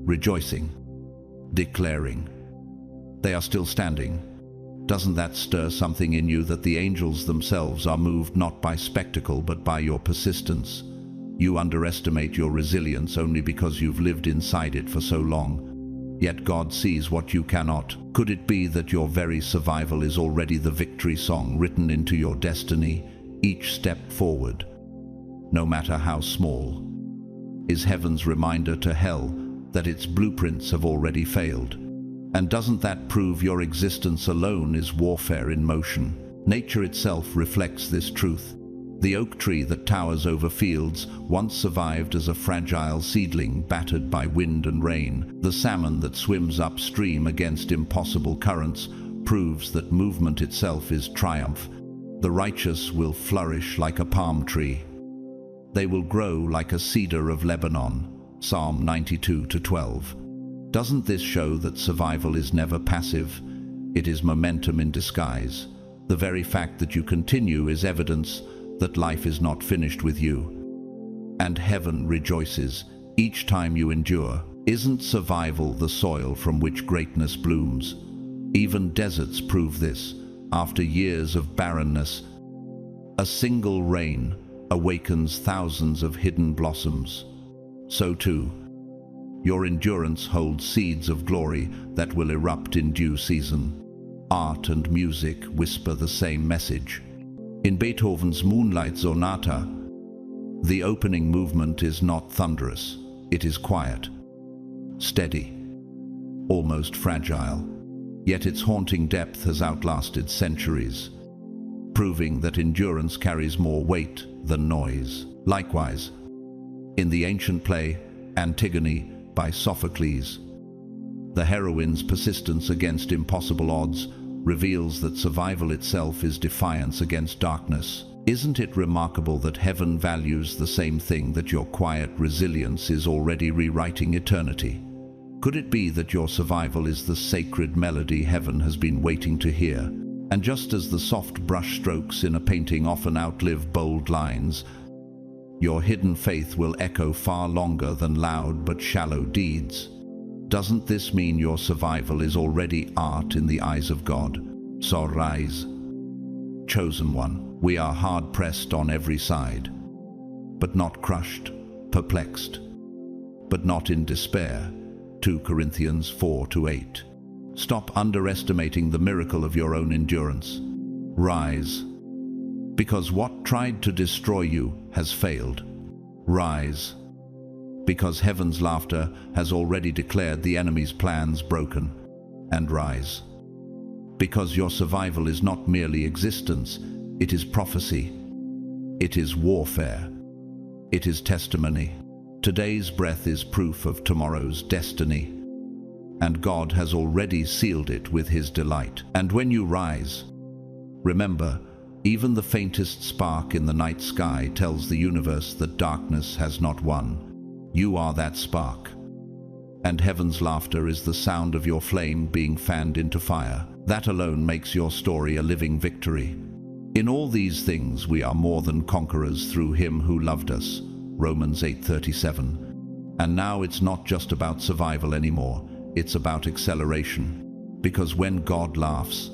rejoicing, declaring, they are still standing. Doesn't that stir something in you that the angels themselves are moved not by spectacle but by your persistence? You underestimate your resilience only because you've lived inside it for so long. Yet God sees what you cannot. Could it be that your very survival is already the victory song written into your destiny? Each step forward, no matter how small, is heaven's reminder to hell that its blueprints have already failed. And doesn't that prove your existence alone is warfare in motion? Nature itself reflects this truth. The oak tree that towers over fields once survived as a fragile seedling battered by wind and rain. The salmon that swims upstream against impossible currents proves that movement itself is triumph. The righteous will flourish like a palm tree. They will grow like a cedar of Lebanon. Psalm 92:12. Doesn't this show that survival is never passive? It is momentum in disguise. The very fact that you continue is evidence that life is not finished with you. And heaven rejoices each time you endure. Isn't survival the soil from which greatness blooms? Even deserts prove this. After years of barrenness, a single rain awakens thousands of hidden blossoms. So too, your endurance holds seeds of glory that will erupt in due season. Art and music whisper the same message. In Beethoven's Moonlight Sonata, the opening movement is not thunderous, it is quiet, steady, almost fragile, yet its haunting depth has outlasted centuries, proving that endurance carries more weight than noise. Likewise, in the ancient play Antigone by Sophocles, the heroine's persistence against impossible odds reveals that survival itself is defiance against darkness. Isn't it remarkable that heaven values the same thing, that your quiet resilience is already rewriting eternity? Could it be that your survival is the sacred melody heaven has been waiting to hear? And just as the soft brush strokes in a painting often outlive bold lines, your hidden faith will echo far longer than loud but shallow deeds. Doesn't this mean your survival is already art in the eyes of God? So rise, chosen one. We are hard-pressed on every side, but not crushed, perplexed, but not in despair. 2 Corinthians 4-8. Stop underestimating the miracle of your own endurance. Rise, because what tried to destroy you has failed. Rise, because heaven's laughter has already declared the enemy's plans broken. And rise, because your survival is not merely existence, it is prophecy, it is warfare, it is testimony. Today's breath is proof of tomorrow's destiny, and God has already sealed it with His delight. And when you rise, remember, even the faintest spark in the night sky tells the universe that darkness has not won. You are that spark, and heaven's laughter is the sound of your flame being fanned into fire. That alone makes your story a living victory. In all these things we are more than conquerors through Him who loved us. Romans 8:37. And now it's not just about survival anymore, it's about acceleration. Because when God laughs,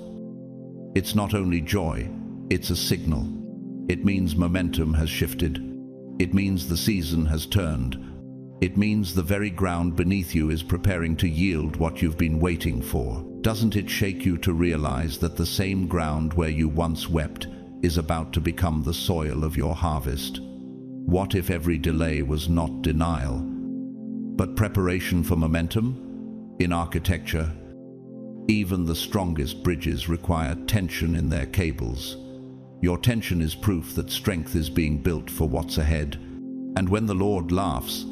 it's not only joy, it's a signal. It means momentum has shifted. It means the season has turned. It means the very ground beneath you is preparing to yield what you've been waiting for. Doesn't it shake you to realize that the same ground where you once wept is about to become the soil of your harvest? What if every delay was not denial, but preparation for momentum? In architecture, even the strongest bridges require tension in their cables. Your tension is proof that strength is being built for what's ahead. And when the Lord laughs,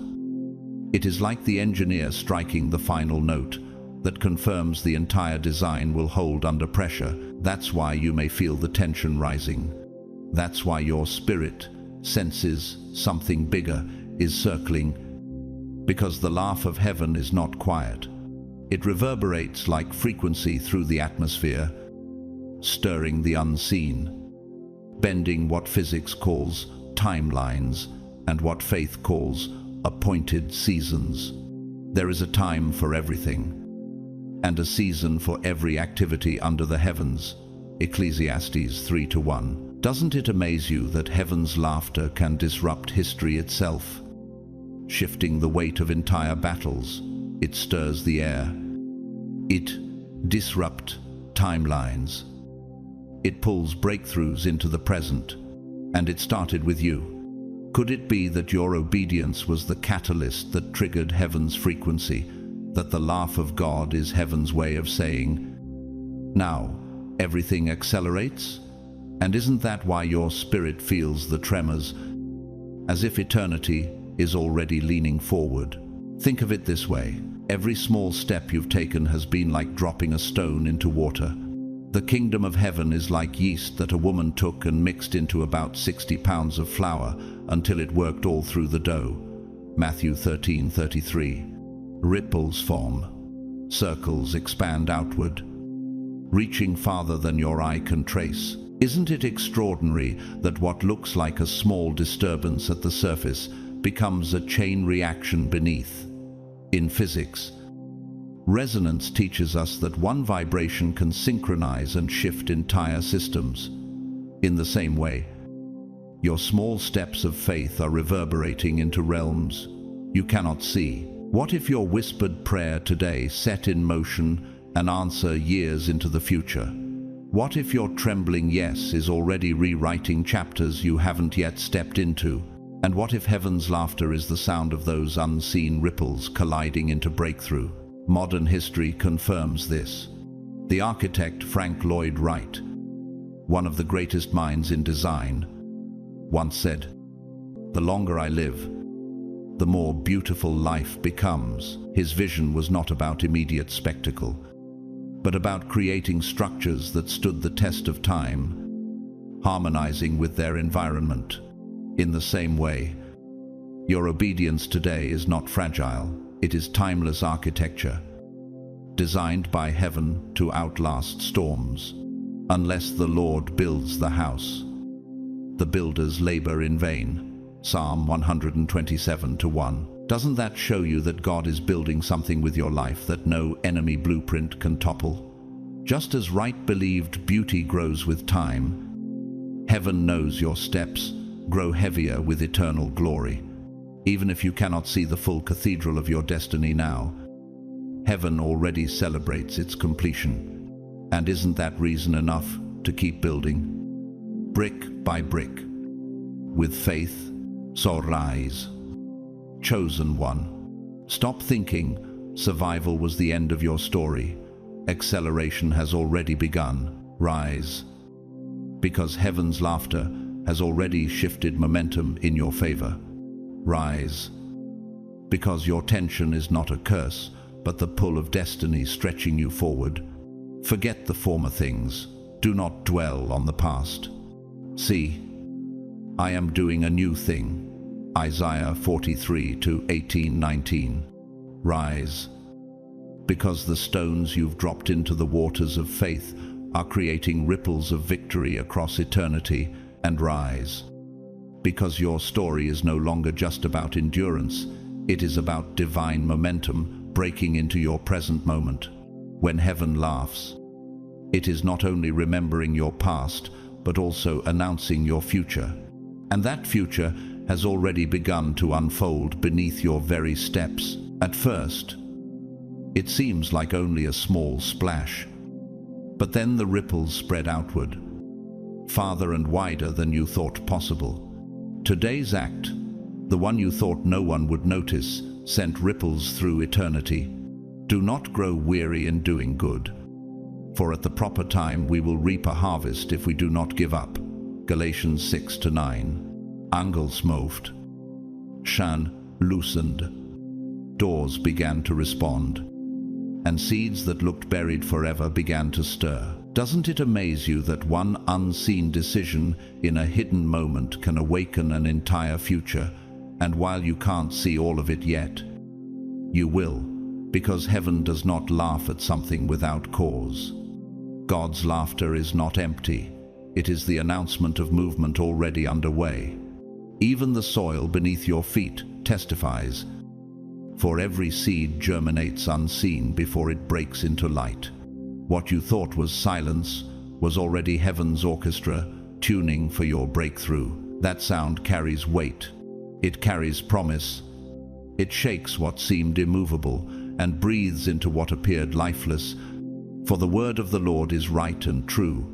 it is like the engineer striking the final note that confirms the entire design will hold under pressure. That's why you may feel the tension rising. That's why your spirit senses something bigger is circling, because the laugh of heaven is not quiet. It reverberates like frequency through the atmosphere, stirring the unseen, bending what physics calls timelines and what faith calls appointed seasons. There is a time for everything, and a season for every activity under the heavens. Ecclesiastes 3:1. Doesn't it amaze you that heaven's laughter can disrupt history itself? Shifting the weight of entire battles, it stirs the air. It disrupts timelines. It pulls breakthroughs into the present, and it started with you. Could it be that your obedience was the catalyst that triggered heaven's frequency, that the laugh of God is heaven's way of saying, now, everything accelerates? And isn't that why your spirit feels the tremors, as if eternity is already leaning forward? Think of it this way. Every small step you've taken has been like dropping a stone into water. The kingdom of heaven is like yeast that a woman took and mixed into about 60 pounds of flour until it worked all through the dough. Matthew 13:33. Ripples form. Circles expand outward. reaching farther than your eye can trace. Isn't it extraordinary that what looks like a small disturbance at the surface becomes a chain reaction beneath? In physics, resonance teaches us that one vibration can synchronize and shift entire systems. In the same way, your small steps of faith are reverberating into realms you cannot see. What if your whispered prayer today set in motion an answer years into the future? What if your trembling yes is already rewriting chapters you haven't yet stepped into? And what if heaven's laughter is the sound of those unseen ripples colliding into breakthrough? Modern history confirms this. The architect Frank Lloyd Wright, one of the greatest minds in design, once said, "The longer I live, the more beautiful life becomes." His vision was not about immediate spectacle, but about creating structures that stood the test of time, harmonizing with their environment. In the same way, your obedience today is not fragile. It is timeless architecture, designed by heaven to outlast storms. Unless the Lord builds the house, the builders labor in vain. Psalm 127:1. Doesn't that show you that God is building something with your life that no enemy blueprint can topple? Just as Wright believed beauty grows with time, heaven knows your steps grow heavier with eternal glory. Even if you cannot see the full cathedral of your destiny now, heaven already celebrates its completion. And isn't that reason enough to keep building? Brick by brick. With faith, so rise. Chosen one. Stop thinking survival was the end of your story. Acceleration has already begun. Rise. Because heaven's laughter has already shifted momentum in your favor. Rise. Because your tension is not a curse, but the pull of destiny stretching you forward. Forget the former things. Do not dwell on the past. See, I am doing a new thing. Isaiah 43:18-19. Rise. Because the stones you've dropped into the waters of faith are creating ripples of victory across eternity. And rise. Because your story is no longer just about endurance, it is about divine momentum breaking into your present moment. When heaven laughs, it is not only remembering your past, but also announcing your future. And that future has already begun to unfold beneath your very steps. At first, it seems like only a small splash, but then the ripples spread outward, farther and wider than you thought possible. Today's act, the one you thought no one would notice, sent ripples through eternity. Do not grow weary in doing good, for at the proper time we will reap a harvest if we do not give up. Galatians 6-9. Angels moved. Shan loosened. Doors began to respond, and seeds that looked buried forever began to stir. Doesn't it amaze you that one unseen decision in a hidden moment can awaken an entire future? And while you can't see all of it yet, you will, because heaven does not laugh at something without cause. God's laughter is not empty. It is the announcement of movement already underway. Even the soil beneath your feet testifies, for every seed germinates unseen before it breaks into light. What you thought was silence was already heaven's orchestra tuning for your breakthrough. That sound carries weight. It carries promise. It shakes what seemed immovable and breathes into what appeared lifeless. For the word of the Lord is right and true.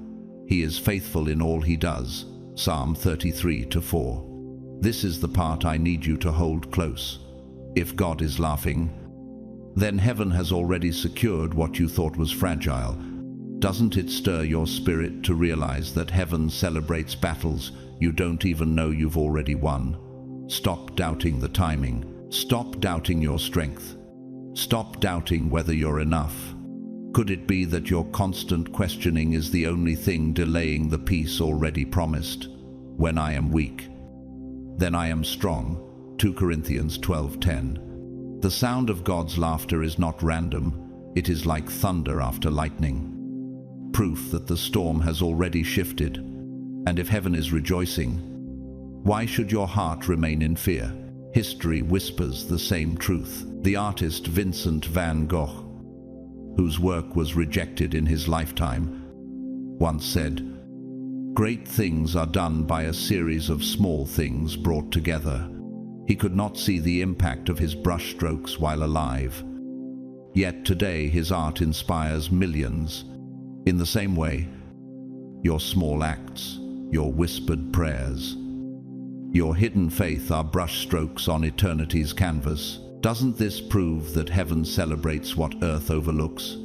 He is faithful in all he does. Psalm 33:4. This is the part I need you to hold close. If God is laughing, then heaven has already secured what you thought was fragile. Doesn't it stir your spirit to realize that heaven celebrates battles you don't even know you've already won? Stop doubting the timing. Stop doubting your strength. Stop doubting whether you're enough. Could it be that your constant questioning is the only thing delaying the peace already promised? When I am weak, then I am strong. 2 Corinthians 12:10. The sound of God's laughter is not random. It is like thunder after lightning. proof that the storm has already shifted. And if heaven is rejoicing, why should your heart remain in fear? History whispers the same truth. The artist Vincent van Gogh, whose work was rejected in his lifetime, once said, "Great things are done by a series of small things brought together." He could not see the impact of his brushstrokes while alive. Yet today his art inspires millions. In the same way, your small acts, your whispered prayers, your hidden faith are brushstrokes on eternity's canvas. Doesn't this prove that heaven celebrates what earth overlooks?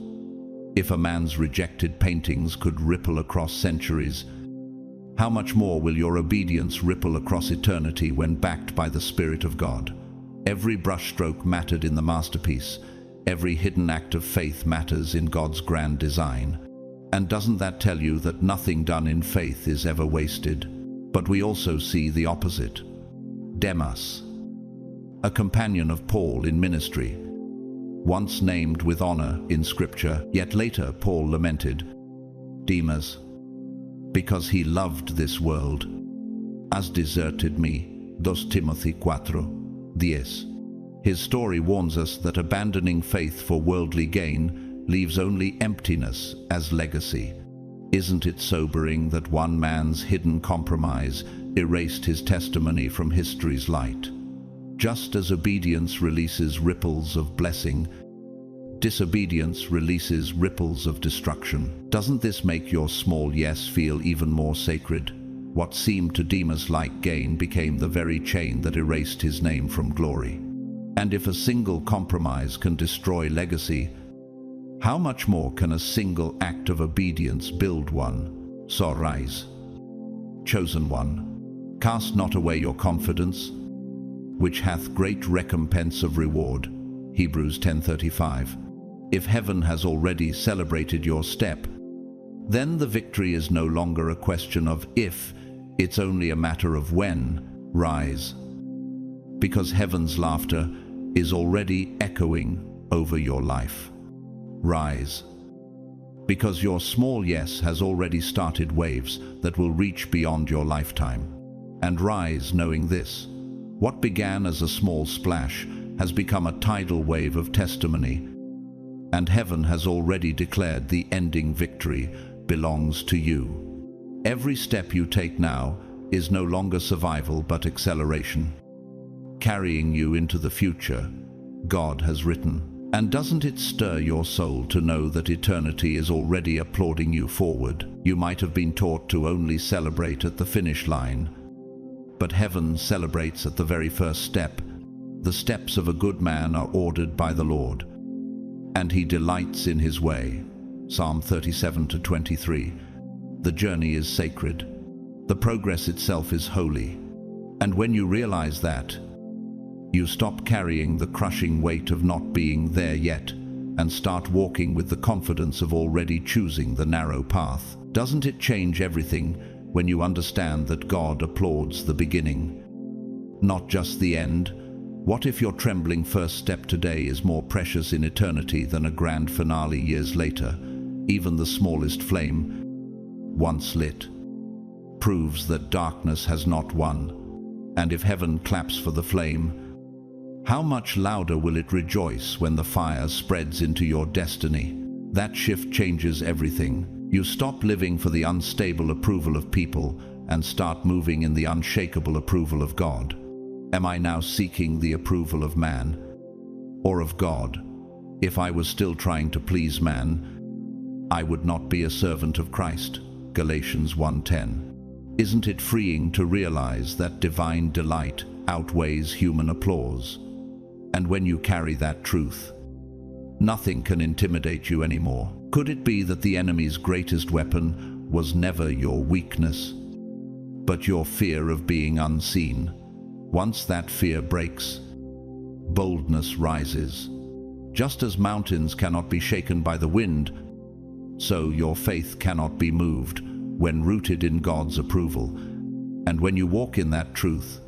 If a man's rejected paintings could ripple across centuries, how much more will your obedience ripple across eternity when backed by the Spirit of God? Every brushstroke mattered in the masterpiece. Every hidden act of faith matters in God's grand design. And doesn't that tell you that nothing done in faith is ever wasted? But we also see the opposite. Demas, a companion of Paul in ministry, once named with honor in Scripture, yet later Paul lamented, "Demas, because he loved this world, has deserted me." 2 Timothy 4:10. His story warns us that abandoning faith for worldly gain leaves only emptiness as legacy. Isn't it sobering that one man's hidden compromise erased his testimony from history's light? Just as obedience releases ripples of blessing, disobedience releases ripples of destruction. Doesn't this make your small yes feel even more sacred? What seemed to Demas like gain became the very chain that erased his name from glory. And if a single compromise can destroy legacy, how much more can a single act of obedience build one? So rise, chosen one, cast not away your confidence, which hath great recompense of reward. Hebrews 10:35. If heaven has already celebrated your step, then the victory is no longer a question of if, it's only a matter of when. Rise, because heaven's laughter is already echoing over your life. Rise, because your small yes has already started waves that will reach beyond your lifetime. And rise knowing this: what began as a small splash has become a tidal wave of testimony, and heaven has already declared the ending victory belongs to you. Every step you take now is no longer survival but acceleration, carrying you into the future God has written. And doesn't it stir your soul to know that eternity is already applauding you forward? You might have been taught to only celebrate at the finish line, but heaven celebrates at the very first step. The steps of a good man are ordered by the Lord, and he delights in his way. Psalm 37:23. The journey is sacred. The progress itself is holy. And when you realize that, you stop carrying the crushing weight of not being there yet and start walking with the confidence of already choosing the narrow path. Doesn't it change everything when you understand that God applauds the beginning, not just the end? What if your trembling first step today is more precious in eternity than a grand finale years later? Even the smallest flame, once lit, proves that darkness has not won. And if heaven claps for the flame, how much louder will it rejoice when the fire spreads into your destiny? That shift changes everything. You stop living for the unstable approval of people and start moving in the unshakable approval of God. Am I now seeking the approval of man or of God? If I was still trying to please man, I would not be a servant of Christ. Galatians 1:10. Isn't it freeing to realize that divine delight outweighs human applause? And when you carry that truth, nothing can intimidate you anymore. Could it be that the enemy's greatest weapon was never your weakness, but your fear of being unseen? Once that fear breaks, boldness rises. Just as mountains cannot be shaken by the wind, so your faith cannot be moved when rooted in God's approval. And when you walk in that truth,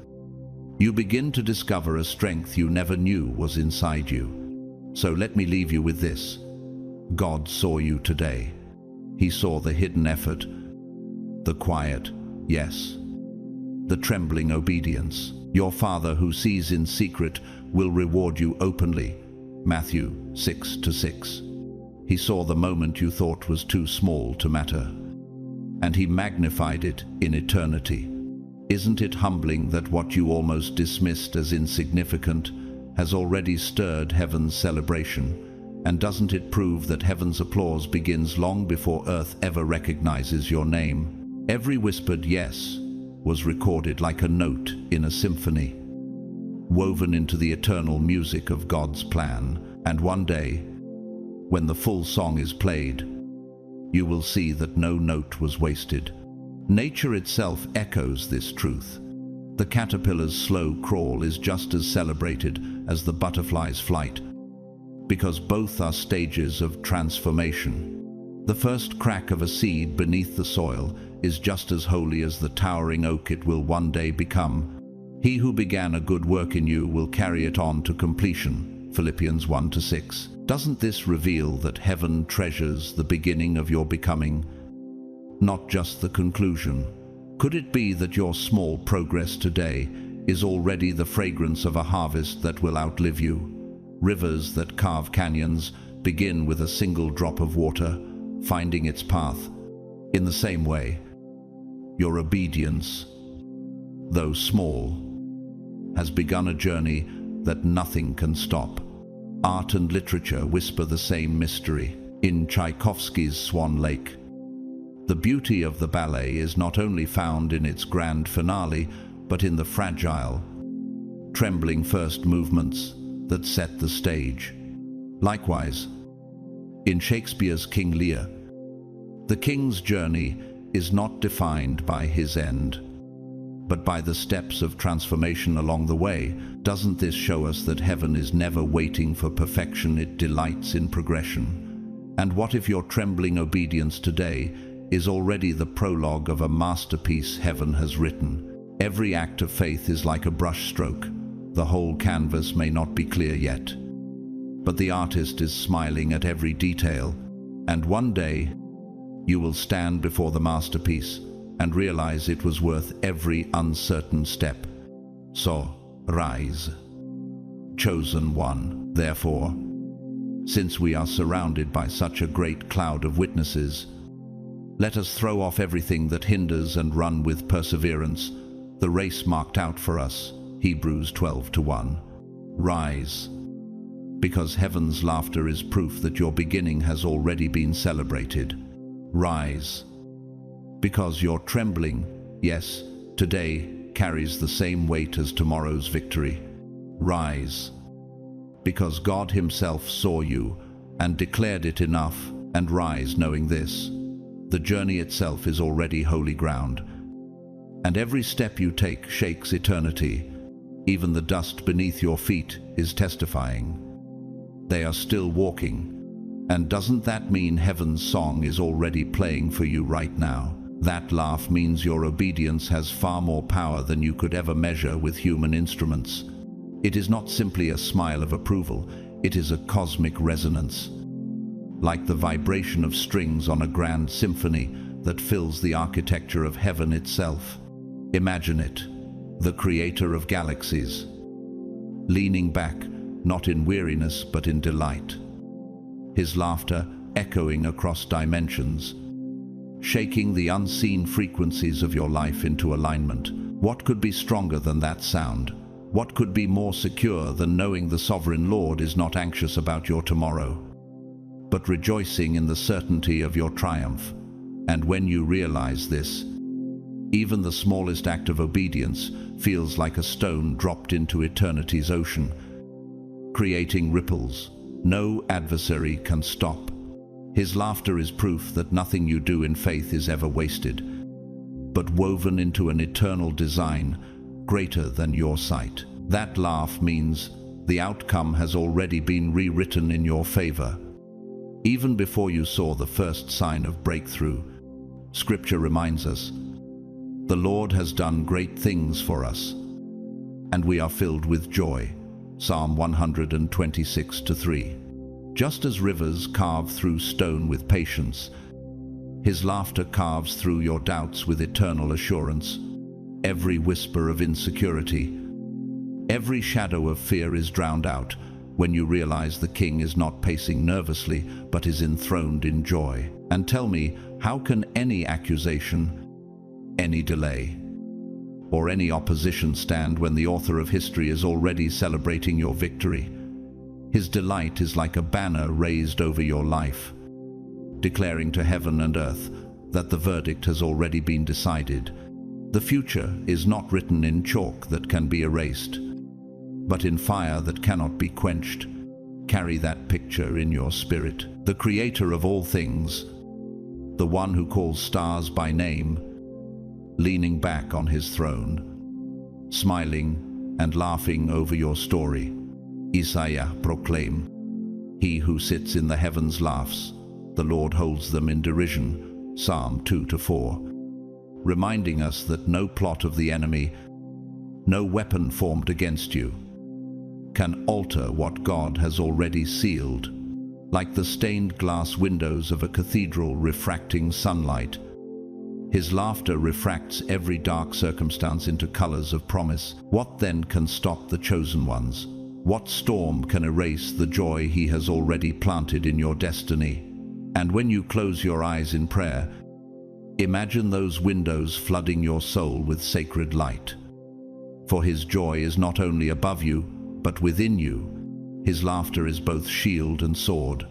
you begin to discover a strength you never knew was inside you. So let me leave you with this. God saw you today. He saw the hidden effort, the quiet yes, the trembling obedience. Your Father who sees in secret will reward you openly. Matthew 6:6. He saw the moment you thought was too small to matter, and he magnified it in eternity. Isn't it humbling that what you almost dismissed as insignificant has already stirred heaven's celebration? And doesn't it prove that heaven's applause begins long before earth ever recognizes your name? Every whispered yes was recorded like a note in a symphony, woven into the eternal music of God's plan. And one day, when the full song is played, you will see that no note was wasted. Nature itself echoes this truth. The caterpillar's slow crawl is just as celebrated as the butterfly's flight, because both are stages of transformation. The first crack of a seed beneath the soil is just as holy as the towering oak it will one day become. He who began a good work in you will carry it on to completion. Philippians 1:6. Doesn't this reveal that heaven treasures the beginning of your becoming, not just the conclusion? Could it be that your small progress today is already the fragrance of a harvest that will outlive you? Rivers that carve canyons begin with a single drop of water, finding its path. In the same way, your obedience, though small, has begun a journey that nothing can stop. Art and literature whisper the same mystery. In Tchaikovsky's Swan Lake, the beauty of the ballet is not only found in its grand finale, but in the fragile, trembling first movements that set the stage. Likewise, in Shakespeare's King Lear, the king's journey is not defined by his end, but by the steps of transformation along the way. Doesn't this show us that heaven is never waiting for perfection, it delights in progression? And what if your trembling obedience today is already the prologue of a masterpiece heaven has written? Every act of faith is like a brushstroke. The whole canvas may not be clear yet, but the artist is smiling at every detail, and one day you will stand before the masterpiece and realize it was worth every uncertain step. So, rise, chosen one. Therefore, since we are surrounded by such a great cloud of witnesses, let us throw off everything that hinders and run with perseverance the race marked out for us. Hebrews 12:1. Rise, because heaven's laughter is proof that your beginning has already been celebrated. Rise, because your trembling, yes, today, carries the same weight as tomorrow's victory. Rise, because God Himself saw you and declared it enough. And rise knowing this: the journey itself is already holy ground, and every step you take shakes eternity. Even the dust beneath your feet is testifying. They are still walking. And doesn't that mean heaven's song is already playing for you right now? That laugh means your obedience has far more power than you could ever measure with human instruments. It is not simply a smile of approval, it is a cosmic resonance, like the vibration of strings on a grand symphony that fills the architecture of heaven itself. Imagine it, the creator of galaxies, leaning back, not in weariness but in delight. His laughter echoing across dimensions, shaking the unseen frequencies of your life into alignment. What could be stronger than that sound? What could be more secure than knowing the Sovereign Lord is not anxious about your tomorrow, but rejoicing in the certainty of your triumph? And when you realize this, even the smallest act of obedience feels like a stone dropped into eternity's ocean, creating ripples no adversary can stop. His laughter is proof that nothing you do in faith is ever wasted, but woven into an eternal design greater than your sight. That laugh means the outcome has already been rewritten in your favor. Even before you saw the first sign of breakthrough, Scripture reminds us, the Lord has done great things for us, and we are filled with joy. Psalm 126:3. Just as rivers carve through stone with patience, His laughter carves through your doubts with eternal assurance. Every whisper of insecurity, every shadow of fear is drowned out when you realize the King is not pacing nervously, but is enthroned in joy. And tell me, how can any accusation, any delay, or any opposition stand when the author of history is already celebrating your victory? His delight is like a banner raised over your life, declaring to heaven and earth that the verdict has already been decided. The future is not written in chalk that can be erased, but in fire that cannot be quenched. Carry that picture in your spirit. The Creator of all things, the one who calls stars by name, leaning back on his throne, smiling and laughing over your story. Isaiah proclaim, "He who sits in the heavens laughs, the Lord holds them in derision." Psalm 2-4, reminding us that no plot of the enemy, no weapon formed against you, can alter what God has already sealed. Like the stained glass windows of a cathedral refracting sunlight, his laughter refracts every dark circumstance into colors of promise. What then can stop the chosen ones? What storm can erase the joy he has already planted in your destiny? And when you close your eyes in prayer, imagine those windows flooding your soul with sacred light. For his joy is not only above you, but within you. His laughter is both shield and sword,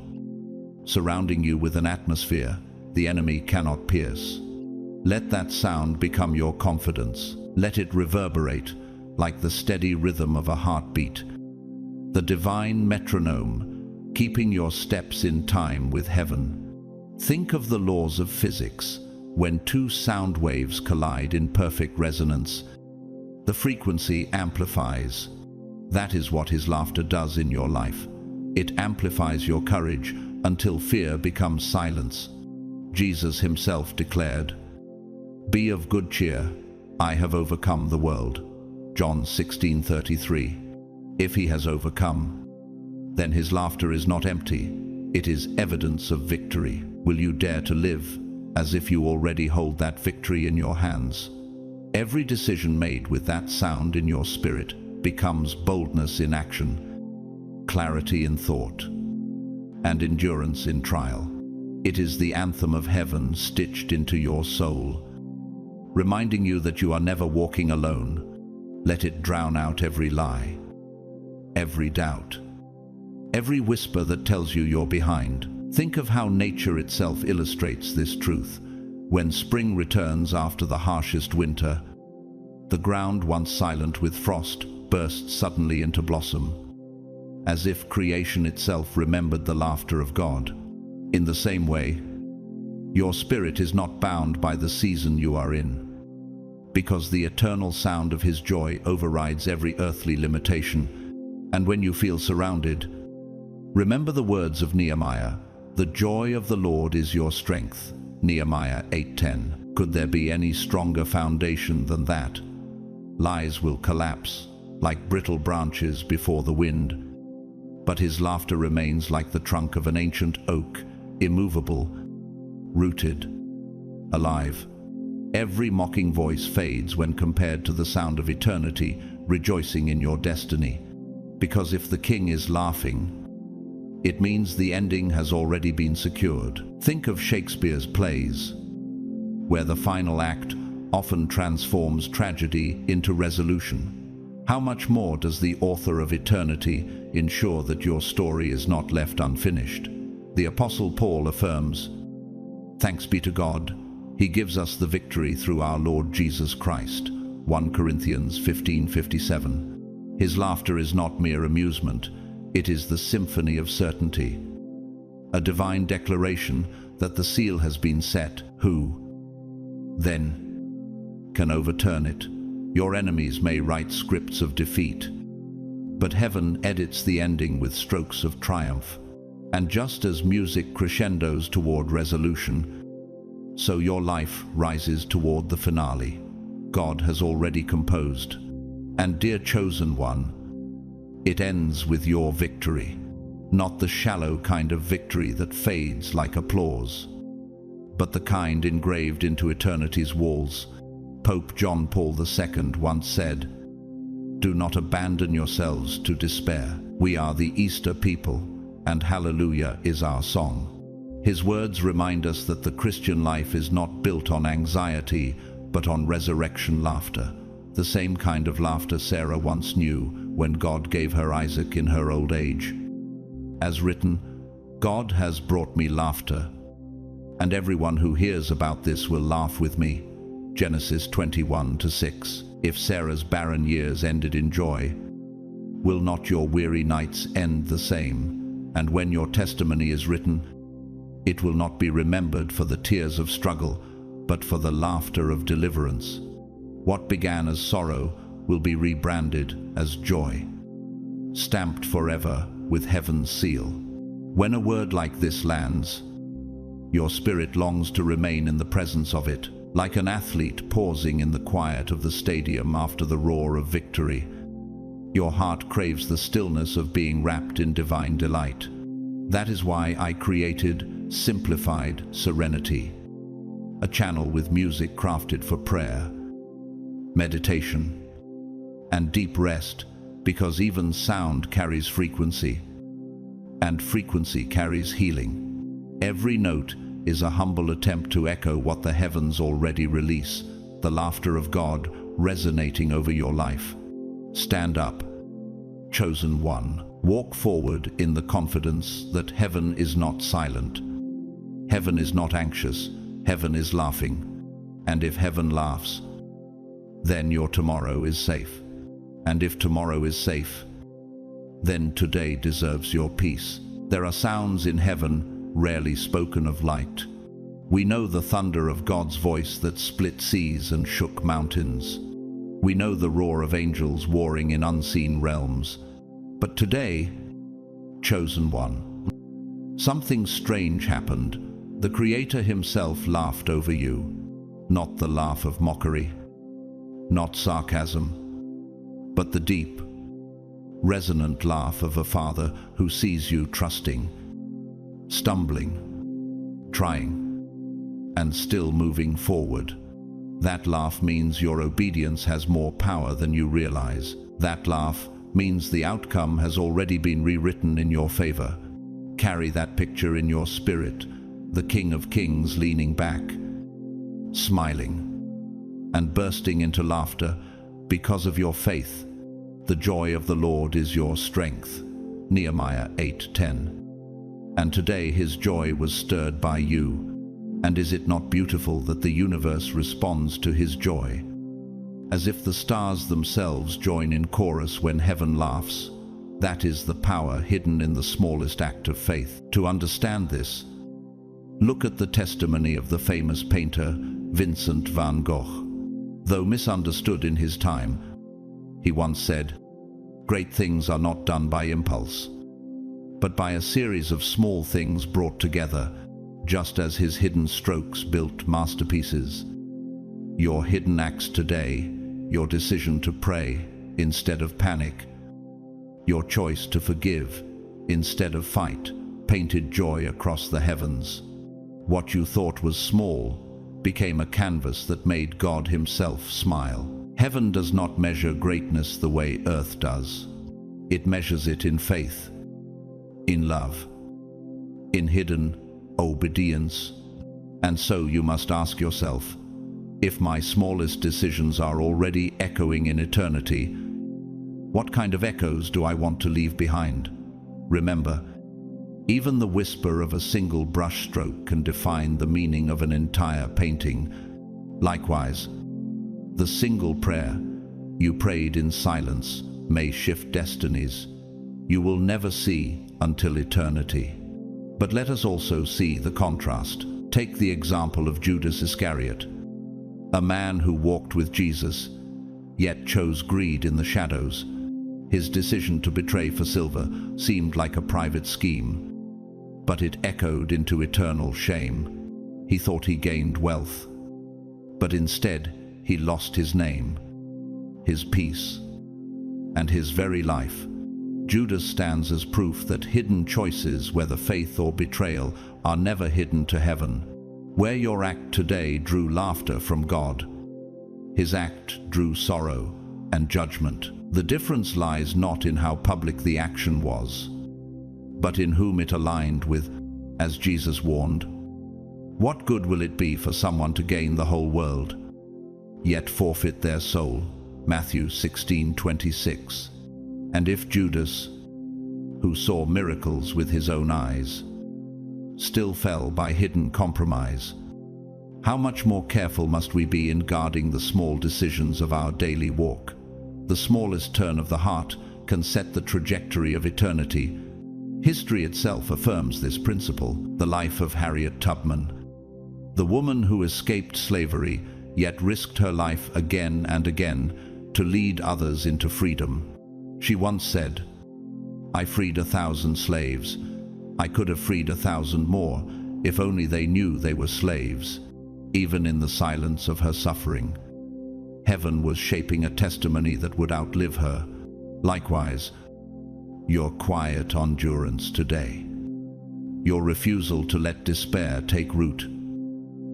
surrounding you with an atmosphere the enemy cannot pierce. Let that sound become your confidence. Let it reverberate like the steady rhythm of a heartbeat, the divine metronome, keeping your steps in time with heaven. Think of the laws of physics. When two sound waves collide in perfect resonance, the frequency amplifies. That is what his laughter does in your life. It amplifies your courage until fear becomes silence. Jesus himself declared, "Be of good cheer, I have overcome the world." John 16:33. If he has overcome, then his laughter is not empty. It is evidence of victory. Will you dare to live as if you already hold that victory in your hands? Every decision made with that sound in your spirit becomes boldness in action, clarity in thought, and endurance in trial. It is the anthem of heaven stitched into your soul, reminding you that you are never walking alone. Let it drown out every lie, every doubt, every whisper that tells you you're behind. Think of how nature itself illustrates this truth. When spring returns after the harshest winter, the ground once silent with frost bursts suddenly into blossom, as if creation itself remembered the laughter of God. In the same way, your spirit is not bound by the season you are in, because the eternal sound of his joy overrides every earthly limitation. And when you feel surrounded, remember the words of Nehemiah, "The joy of the Lord is your strength." Nehemiah 8:10. Could there be any stronger foundation than that? Lies will collapse like brittle branches before the wind, but his laughter remains like the trunk of an ancient oak, immovable, rooted, alive. Every mocking voice fades when compared to the sound of eternity rejoicing in your destiny. Because if the King is laughing, it means the ending has already been secured. Think of Shakespeare's plays, where the final act often transforms tragedy into resolution. How much more does the author of eternity ensure that your story is not left unfinished? The Apostle Paul affirms, "Thanks be to God, he gives us the victory through our Lord Jesus Christ." 1 Corinthians 15:57. His laughter is not mere amusement, it is the symphony of certainty, a divine declaration that the seal has been set. Who, then, can overturn it? Your enemies may write scripts of defeat, but heaven edits the ending with strokes of triumph. And just as music crescendos toward resolution, so your life rises toward the finale God has already composed. And dear chosen one, it ends with your victory, not the shallow kind of victory that fades like applause, but the kind engraved into eternity's walls. Pope John Paul II once said, "Do not abandon yourselves to despair. We are the Easter people, and hallelujah is our song." His words remind us that the Christian life is not built on anxiety, but on resurrection laughter. The same kind of laughter Sarah once knew when God gave her Isaac in her old age. As written, "God has brought me laughter, and everyone who hears about this will laugh with me." Genesis 21:6. If Sarah's barren years ended in joy, will not your weary nights end the same? And when your testimony is written, it will not be remembered for the tears of struggle, but for the laughter of deliverance. What began as sorrow will be rebranded as joy, stamped forever with heaven's seal. When a word like this lands, your spirit longs to remain in the presence of it, like an athlete pausing in the quiet of the stadium after the roar of victory. Your heart craves the stillness of being wrapped in divine delight. That is why I created Simplified Serenity, a channel with music crafted for prayer, meditation, and deep rest, because even sound carries frequency, and frequency carries healing. Every note is a humble attempt to echo what the heavens already release, the laughter of God resonating over your life. Stand up, chosen one. Walk forward in the confidence that heaven is not silent. Heaven is not anxious. Heaven is laughing. And if heaven laughs, then your tomorrow is safe. And if tomorrow is safe, then today deserves your peace. There are sounds in heaven rarely spoken of light. We know the thunder of God's voice that split seas and shook mountains. We know the roar of angels warring in unseen realms. But today, chosen one, something strange happened. The Creator himself laughed over you, not the laugh of mockery, not sarcasm, but the deep, resonant laugh of a father who sees you trusting, stumbling, trying, and still moving forward. That laugh means your obedience has more power than you realize. That laugh means the outcome has already been rewritten in your favor. Carry that picture in your spirit, the King of Kings leaning back, smiling, and bursting into laughter because of your faith. The joy of the Lord is your strength. Nehemiah 8:10. And today his joy was stirred by you. And is it not beautiful that the universe responds to his joy? As if the stars themselves join in chorus when heaven laughs. That is the power hidden in the smallest act of faith. To understand this, look at the testimony of the famous painter Vincent van Gogh. Though misunderstood in his time, he once said, "Great things are not done by impulse, but by a series of small things brought together," just as his hidden strokes built masterpieces. Your hidden acts today, your decision to pray instead of panic, your choice to forgive instead of fight, painted joy across the heavens. What you thought was small became a canvas that made God himself smile. Heaven does not measure greatness the way earth does. It measures it in faith, in love, in hidden obedience. And so you must ask yourself, if my smallest decisions are already echoing in eternity, what kind of echoes do I want to leave behind? Remember, even the whisper of a single brushstroke can define the meaning of an entire painting. Likewise, the single prayer you prayed in silence may shift destinies you will never see until eternity. But let us also see the contrast. Take the example of Judas Iscariot, a man who walked with Jesus, yet chose greed in the shadows. His decision to betray for silver seemed like a private scheme, but it echoed into eternal shame. He thought he gained wealth, but instead he lost his name, his peace, and his very life. Judas stands as proof that hidden choices, whether faith or betrayal, are never hidden to heaven. Where your act today drew laughter from God, his act drew sorrow and judgment. The difference lies not in how public the action was, but in whom it aligned with, as Jesus warned. What good will it be for someone to gain the whole world, yet forfeit their soul? Matthew 16:26. And if Judas, who saw miracles with his own eyes, still fell by hidden compromise, how much more careful must we be in guarding the small decisions of our daily walk? The smallest turn of the heart can set the trajectory of eternity. History itself affirms this principle. The life of Harriet Tubman, the woman who escaped slavery, yet risked her life again and again to lead others into freedom. She once said, "I freed 1,000 slaves. I could have freed 1,000 more if only they knew they were slaves." Even in the silence of her suffering, heaven was shaping a testimony that would outlive her. Likewise, your quiet endurance today, your refusal to let despair take root,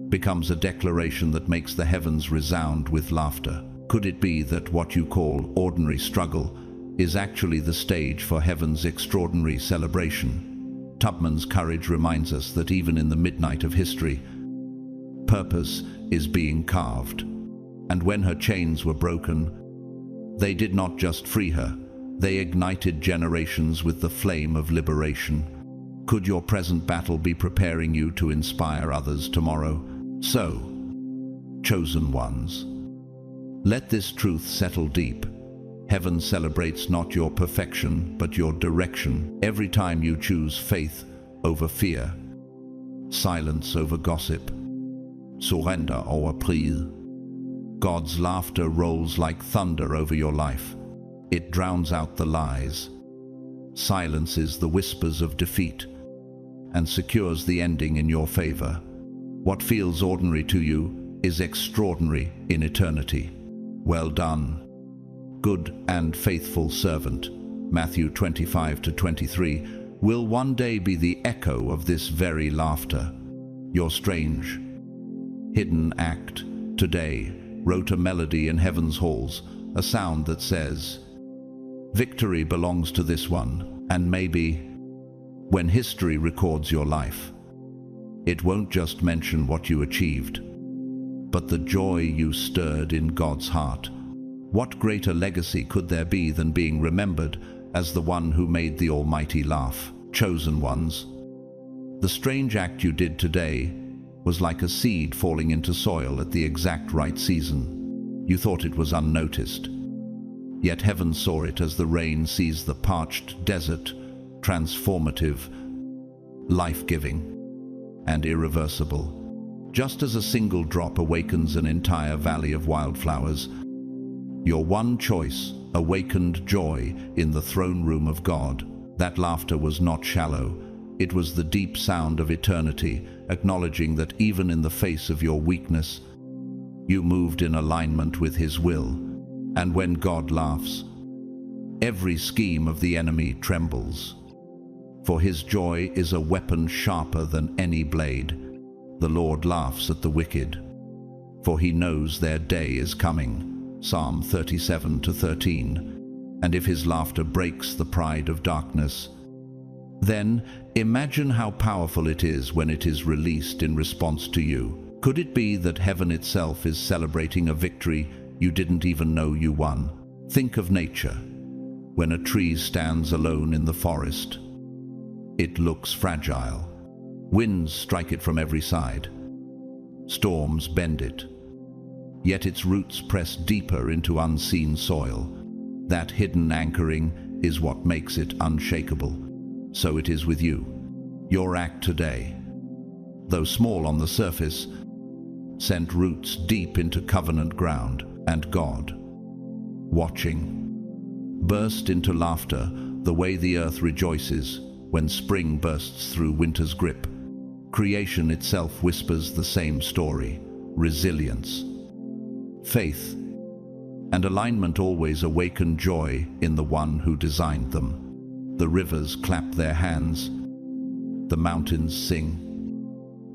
becomes a declaration that makes the heavens resound with laughter. Could it be that what you call ordinary struggle is actually the stage for heaven's extraordinary celebration? Tubman's courage reminds us that even in the midnight of history, purpose is being carved. And when her chains were broken, they did not just free her, they ignited generations with the flame of liberation. Could your present battle be preparing you to inspire others tomorrow? So, chosen ones, let this truth settle deep. Heaven celebrates not your perfection, but your direction. Every time you choose faith over fear, silence over gossip, surrender over pride, God's laughter rolls like thunder over your life. It drowns out the lies, silences the whispers of defeat, and secures the ending in your favor. What feels ordinary to you is extraordinary in eternity. Well done, good and faithful servant. Matthew 25-23 will one day be the echo of this very laughter. Your strange, hidden act today wrote a melody in heaven's halls, a sound that says, "Victory belongs to this one." And maybe, when history records your life, it won't just mention what you achieved, but the joy you stirred in God's heart. What greater legacy could there be than being remembered as the one who made the Almighty laugh? Chosen ones, the strange act you did today was like a seed falling into soil at the exact right season. You thought it was unnoticed, yet heaven saw it as the rain sees the parched desert, transformative, life-giving, and irreversible. Just as a single drop awakens an entire valley of wildflowers, your one choice awakened joy in the throne room of God. That laughter was not shallow. It was the deep sound of eternity, acknowledging that even in the face of your weakness, you moved in alignment with His will. And when God laughs, every scheme of the enemy trembles. For His joy is a weapon sharper than any blade. The Lord laughs at the wicked, for He knows their day is coming. Psalm 37-13. And if His laughter breaks the pride of darkness, then imagine how powerful it is when it is released in response to you. Could it be that heaven itself is celebrating a victory you didn't even know you won? Think of nature. When a tree stands alone in the forest, it looks fragile. Winds strike it from every side. Storms bend it. Yet its roots press deeper into unseen soil. That hidden anchoring is what makes it unshakable. So it is with you. Your act today, though small on the surface, sent roots deep into covenant ground, and God, watching, burst into laughter the way the earth rejoices when spring bursts through winter's grip. Creation itself whispers the same story: resilience, faith, and alignment always awaken joy in the one who designed them. The rivers clap their hands, the mountains sing,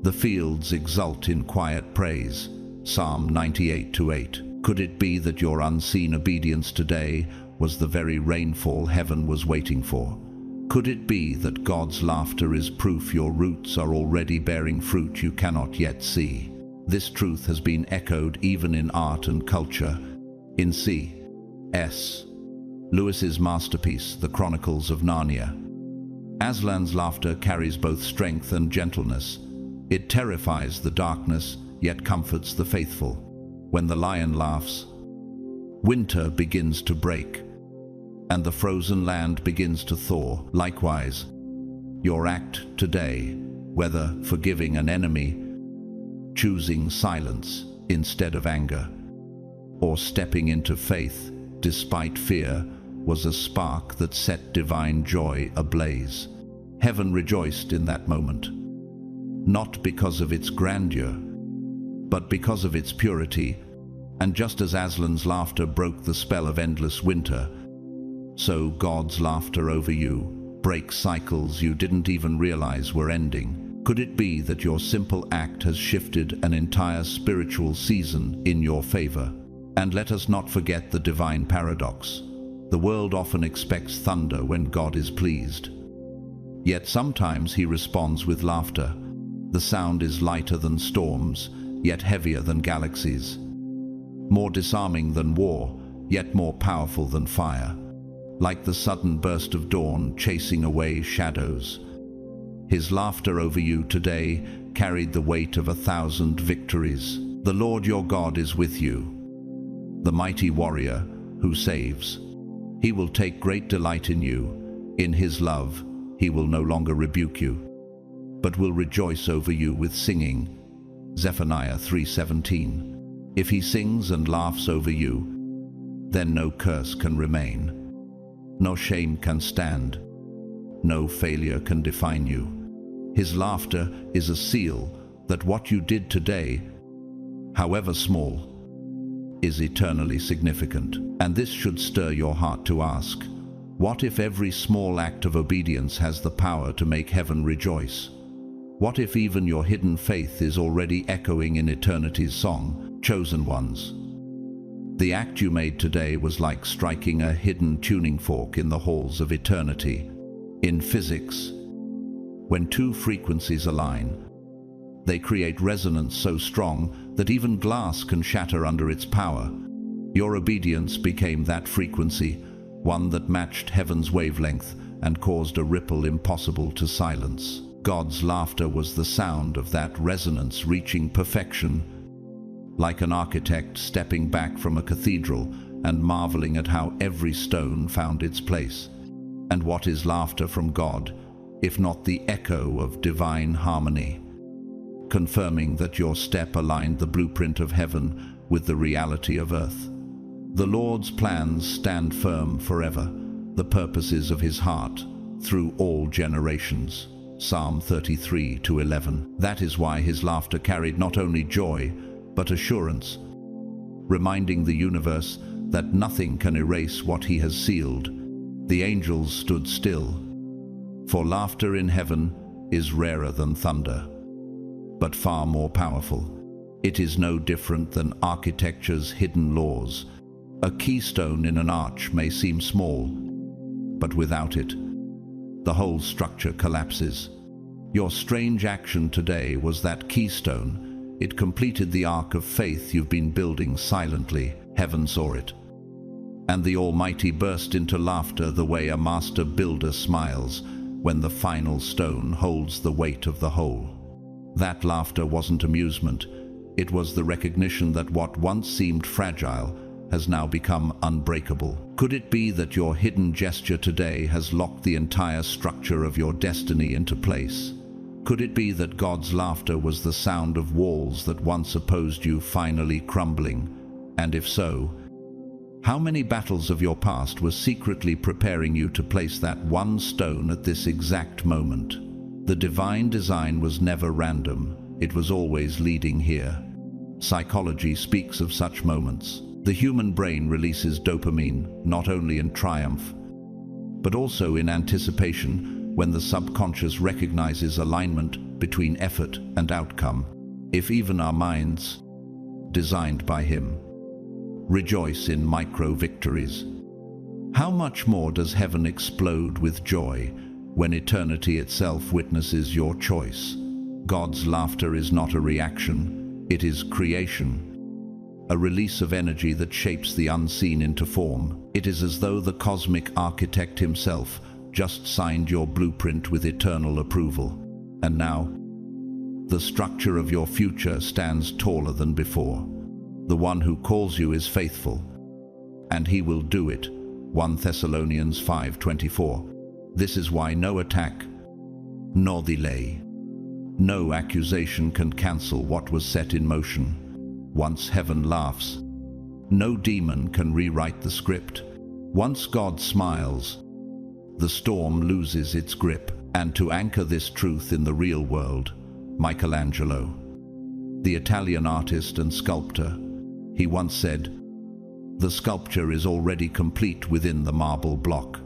The fields exult in quiet praise. Psalm 98:8. Could it be that your unseen obedience today was the very rainfall heaven was waiting for? Could it be that God's laughter is proof your roots are already bearing fruit you cannot yet see? This truth has been echoed even in art and culture. In C.S. Lewis's masterpiece, The Chronicles of Narnia, Aslan's laughter carries both strength and gentleness. It terrifies the darkness, yet comforts the faithful. When the lion laughs, winter begins to break, and the frozen land begins to thaw. Likewise, your act today, whether forgiving an enemy, choosing silence instead of anger, or stepping into faith despite fear, was a spark that set divine joy ablaze. Heaven rejoiced in that moment, not because of its grandeur, but because of its purity. And just as Aslan's laughter broke the spell of endless winter, so God's laughter over you breaks cycles you didn't even realize were ending. Could it be that your simple act has shifted an entire spiritual season in your favor? And let us not forget the divine paradox. The world often expects thunder when God is pleased. Yet sometimes he responds with laughter. The sound is lighter than storms, yet heavier than galaxies. More disarming than war, yet more powerful than fire. Like the sudden burst of dawn chasing away shadows. His laughter over you today carried the weight of 1,000 victories. The Lord your God is with you, the mighty warrior who saves. He will take great delight in you. In his love, he will no longer rebuke you, but will rejoice over you with singing. Zephaniah 3:17. If he sings and laughs over you, then no curse can remain. No shame can stand. No failure can define you. His laughter is a seal that what you did today, however small, is eternally significant. And this should stir your heart to ask, what if every small act of obedience has the power to make heaven rejoice? What if even your hidden faith is already echoing in eternity's song, chosen ones? The act you made today was like striking a hidden tuning fork in the halls of eternity. In physics, when two frequencies align, they create resonance so strong that even glass can shatter under its power. Your obedience became that frequency, one that matched heaven's wavelength and caused a ripple impossible to silence. God's laughter was the sound of that resonance reaching perfection, like an architect stepping back from a cathedral and marveling at how every stone found its place. And what is laughter from God, if not the echo of divine harmony, confirming that your step aligned the blueprint of heaven with the reality of earth? The Lord's plans stand firm forever, the purposes of his heart through all generations. Psalm 33:11. That is why his laughter carried not only joy, but assurance, reminding the universe that nothing can erase what he has sealed. The angels stood still, for laughter in heaven is rarer than thunder, but far more powerful. It is no different than architecture's hidden laws. A keystone in an arch may seem small, but without it, the whole structure collapses. Your strange action today was that keystone. It completed the arc of faith you've been building silently. Heaven saw it, and the Almighty burst into laughter the way a master builder smiles when the final stone holds the weight of the whole. That laughter wasn't amusement. It was the recognition that what once seemed fragile has now become unbreakable. Could it be that your hidden gesture today has locked the entire structure of your destiny into place? Could it be that God's laughter was the sound of walls that once opposed you finally crumbling? And if so, how many battles of your past were secretly preparing you to place that one stone at this exact moment? The divine design was never random. It was always leading here. Psychology speaks of such moments. The human brain releases dopamine, not only in triumph, but also in anticipation, when the subconscious recognizes alignment between effort and outcome. If even our minds, designed by Him, rejoice in micro-victories, how much more does heaven explode with joy when eternity itself witnesses your choice? God's laughter is not a reaction, it is creation, a release of energy that shapes the unseen into form. It is as though the cosmic architect himself just signed your blueprint with eternal approval. And now, the structure of your future stands taller than before. The one who calls you is faithful, and He will do it. 1 Thessalonians 5:24. This is why no attack, nor delay, no accusation can cancel what was set in motion. Once heaven laughs, no demon can rewrite the script. Once God smiles, the storm loses its grip. And to anchor this truth in the real world, Michelangelo, the Italian artist and sculptor, he once said, "The sculpture is already complete within the marble block.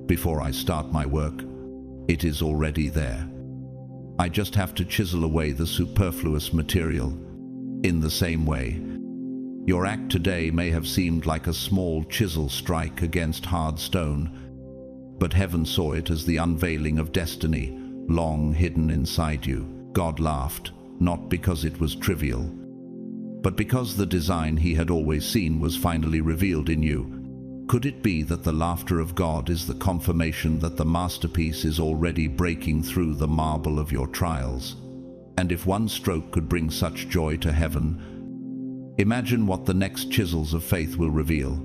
Before I start my work, it is already there. I just have to chisel away the superfluous material." In the same way, your act today may have seemed like a small chisel strike against hard stone, but heaven saw it as the unveiling of destiny, long hidden inside you. God laughed, not because it was trivial, but because the design He had always seen was finally revealed in you. Could it be that the laughter of God is the confirmation that the masterpiece is already breaking through the marble of your trials? And if one stroke could bring such joy to heaven, imagine what the next chisels of faith will reveal.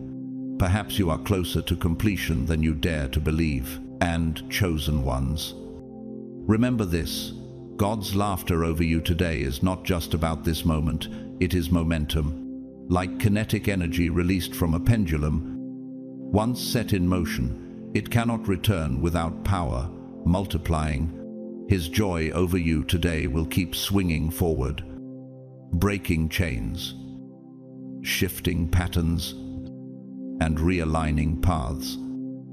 Perhaps you are closer to completion than you dare to believe. And, chosen ones, remember this: God's laughter over you today is not just about this moment, it is momentum. Like kinetic energy released from a pendulum, once set in motion, it cannot return without power, multiplying. His joy over you today will keep swinging forward, breaking chains, shifting patterns, and realigning paths.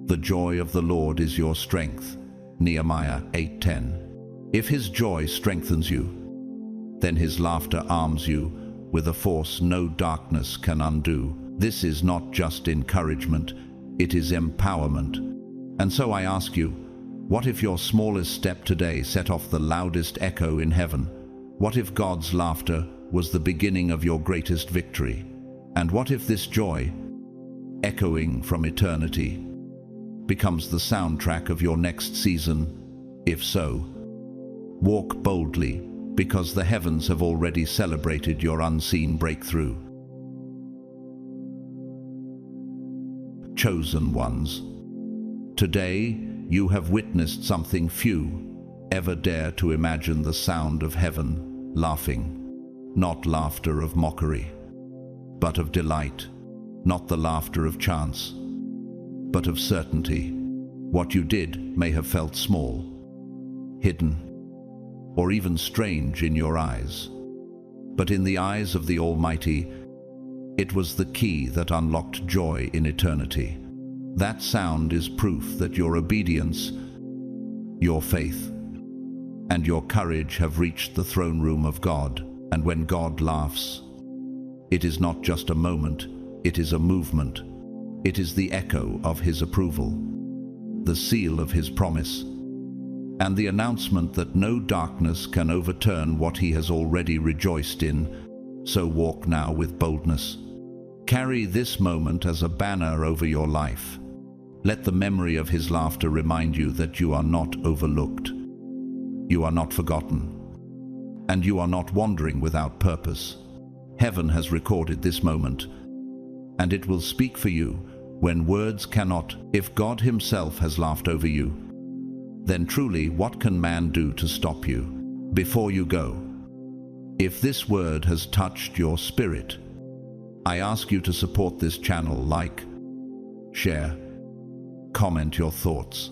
The joy of the Lord is your strength. Nehemiah 8:10. If His joy strengthens you, then His laughter arms you with a force no darkness can undo. This is not just encouragement, it is empowerment. And so I ask you, what if your smallest step today set off the loudest echo in heaven? What if God's laughter was the beginning of your greatest victory? And what if this joy, echoing from eternity, becomes the soundtrack of your next season? If so, walk boldly, because the heavens have already celebrated your unseen breakthrough. Chosen ones, today you have witnessed something few ever dare to imagine: the sound of heaven laughing. Not laughter of mockery, but of delight. Not the laughter of chance, but of certainty. What you did may have felt small, hidden, or even strange in your eyes, but in the eyes of the Almighty, it was the key that unlocked joy in eternity. That sound is proof that your obedience, your faith, and your courage have reached the throne room of God. And when God laughs, it is not just a moment, it is a movement. It is the echo of His approval, the seal of His promise, and the announcement that no darkness can overturn what He has already rejoiced in. So walk now with boldness. Carry this moment as a banner over your life. Let the memory of His laughter remind you that you are not overlooked, you are not forgotten, and you are not wandering without purpose. Heaven has recorded this moment, and it will speak for you when words cannot. If God Himself has laughed over you, then truly what can man do to stop you? Before you go, if this word has touched your spirit, I ask you to support this channel. Like, share, comment your thoughts,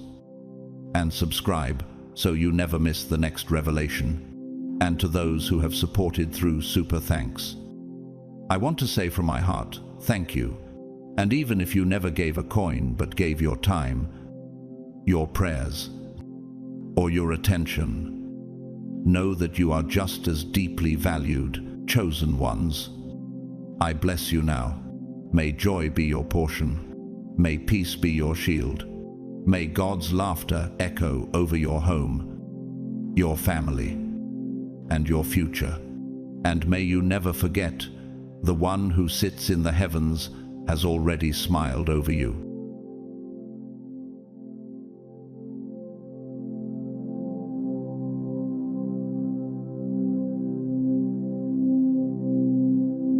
and subscribe so you never miss the next revelation. And to those who have supported through super thanks, I want to say from my heart, thank you. And even if you never gave a coin but gave your time, your prayers, or your attention. Know that you are just as deeply valued, chosen ones. I bless you now. May joy be your portion. May peace be your shield. May God's laughter echo over your home, your family, and your future. And may you never forget, the one who sits in the heavens has already smiled over you.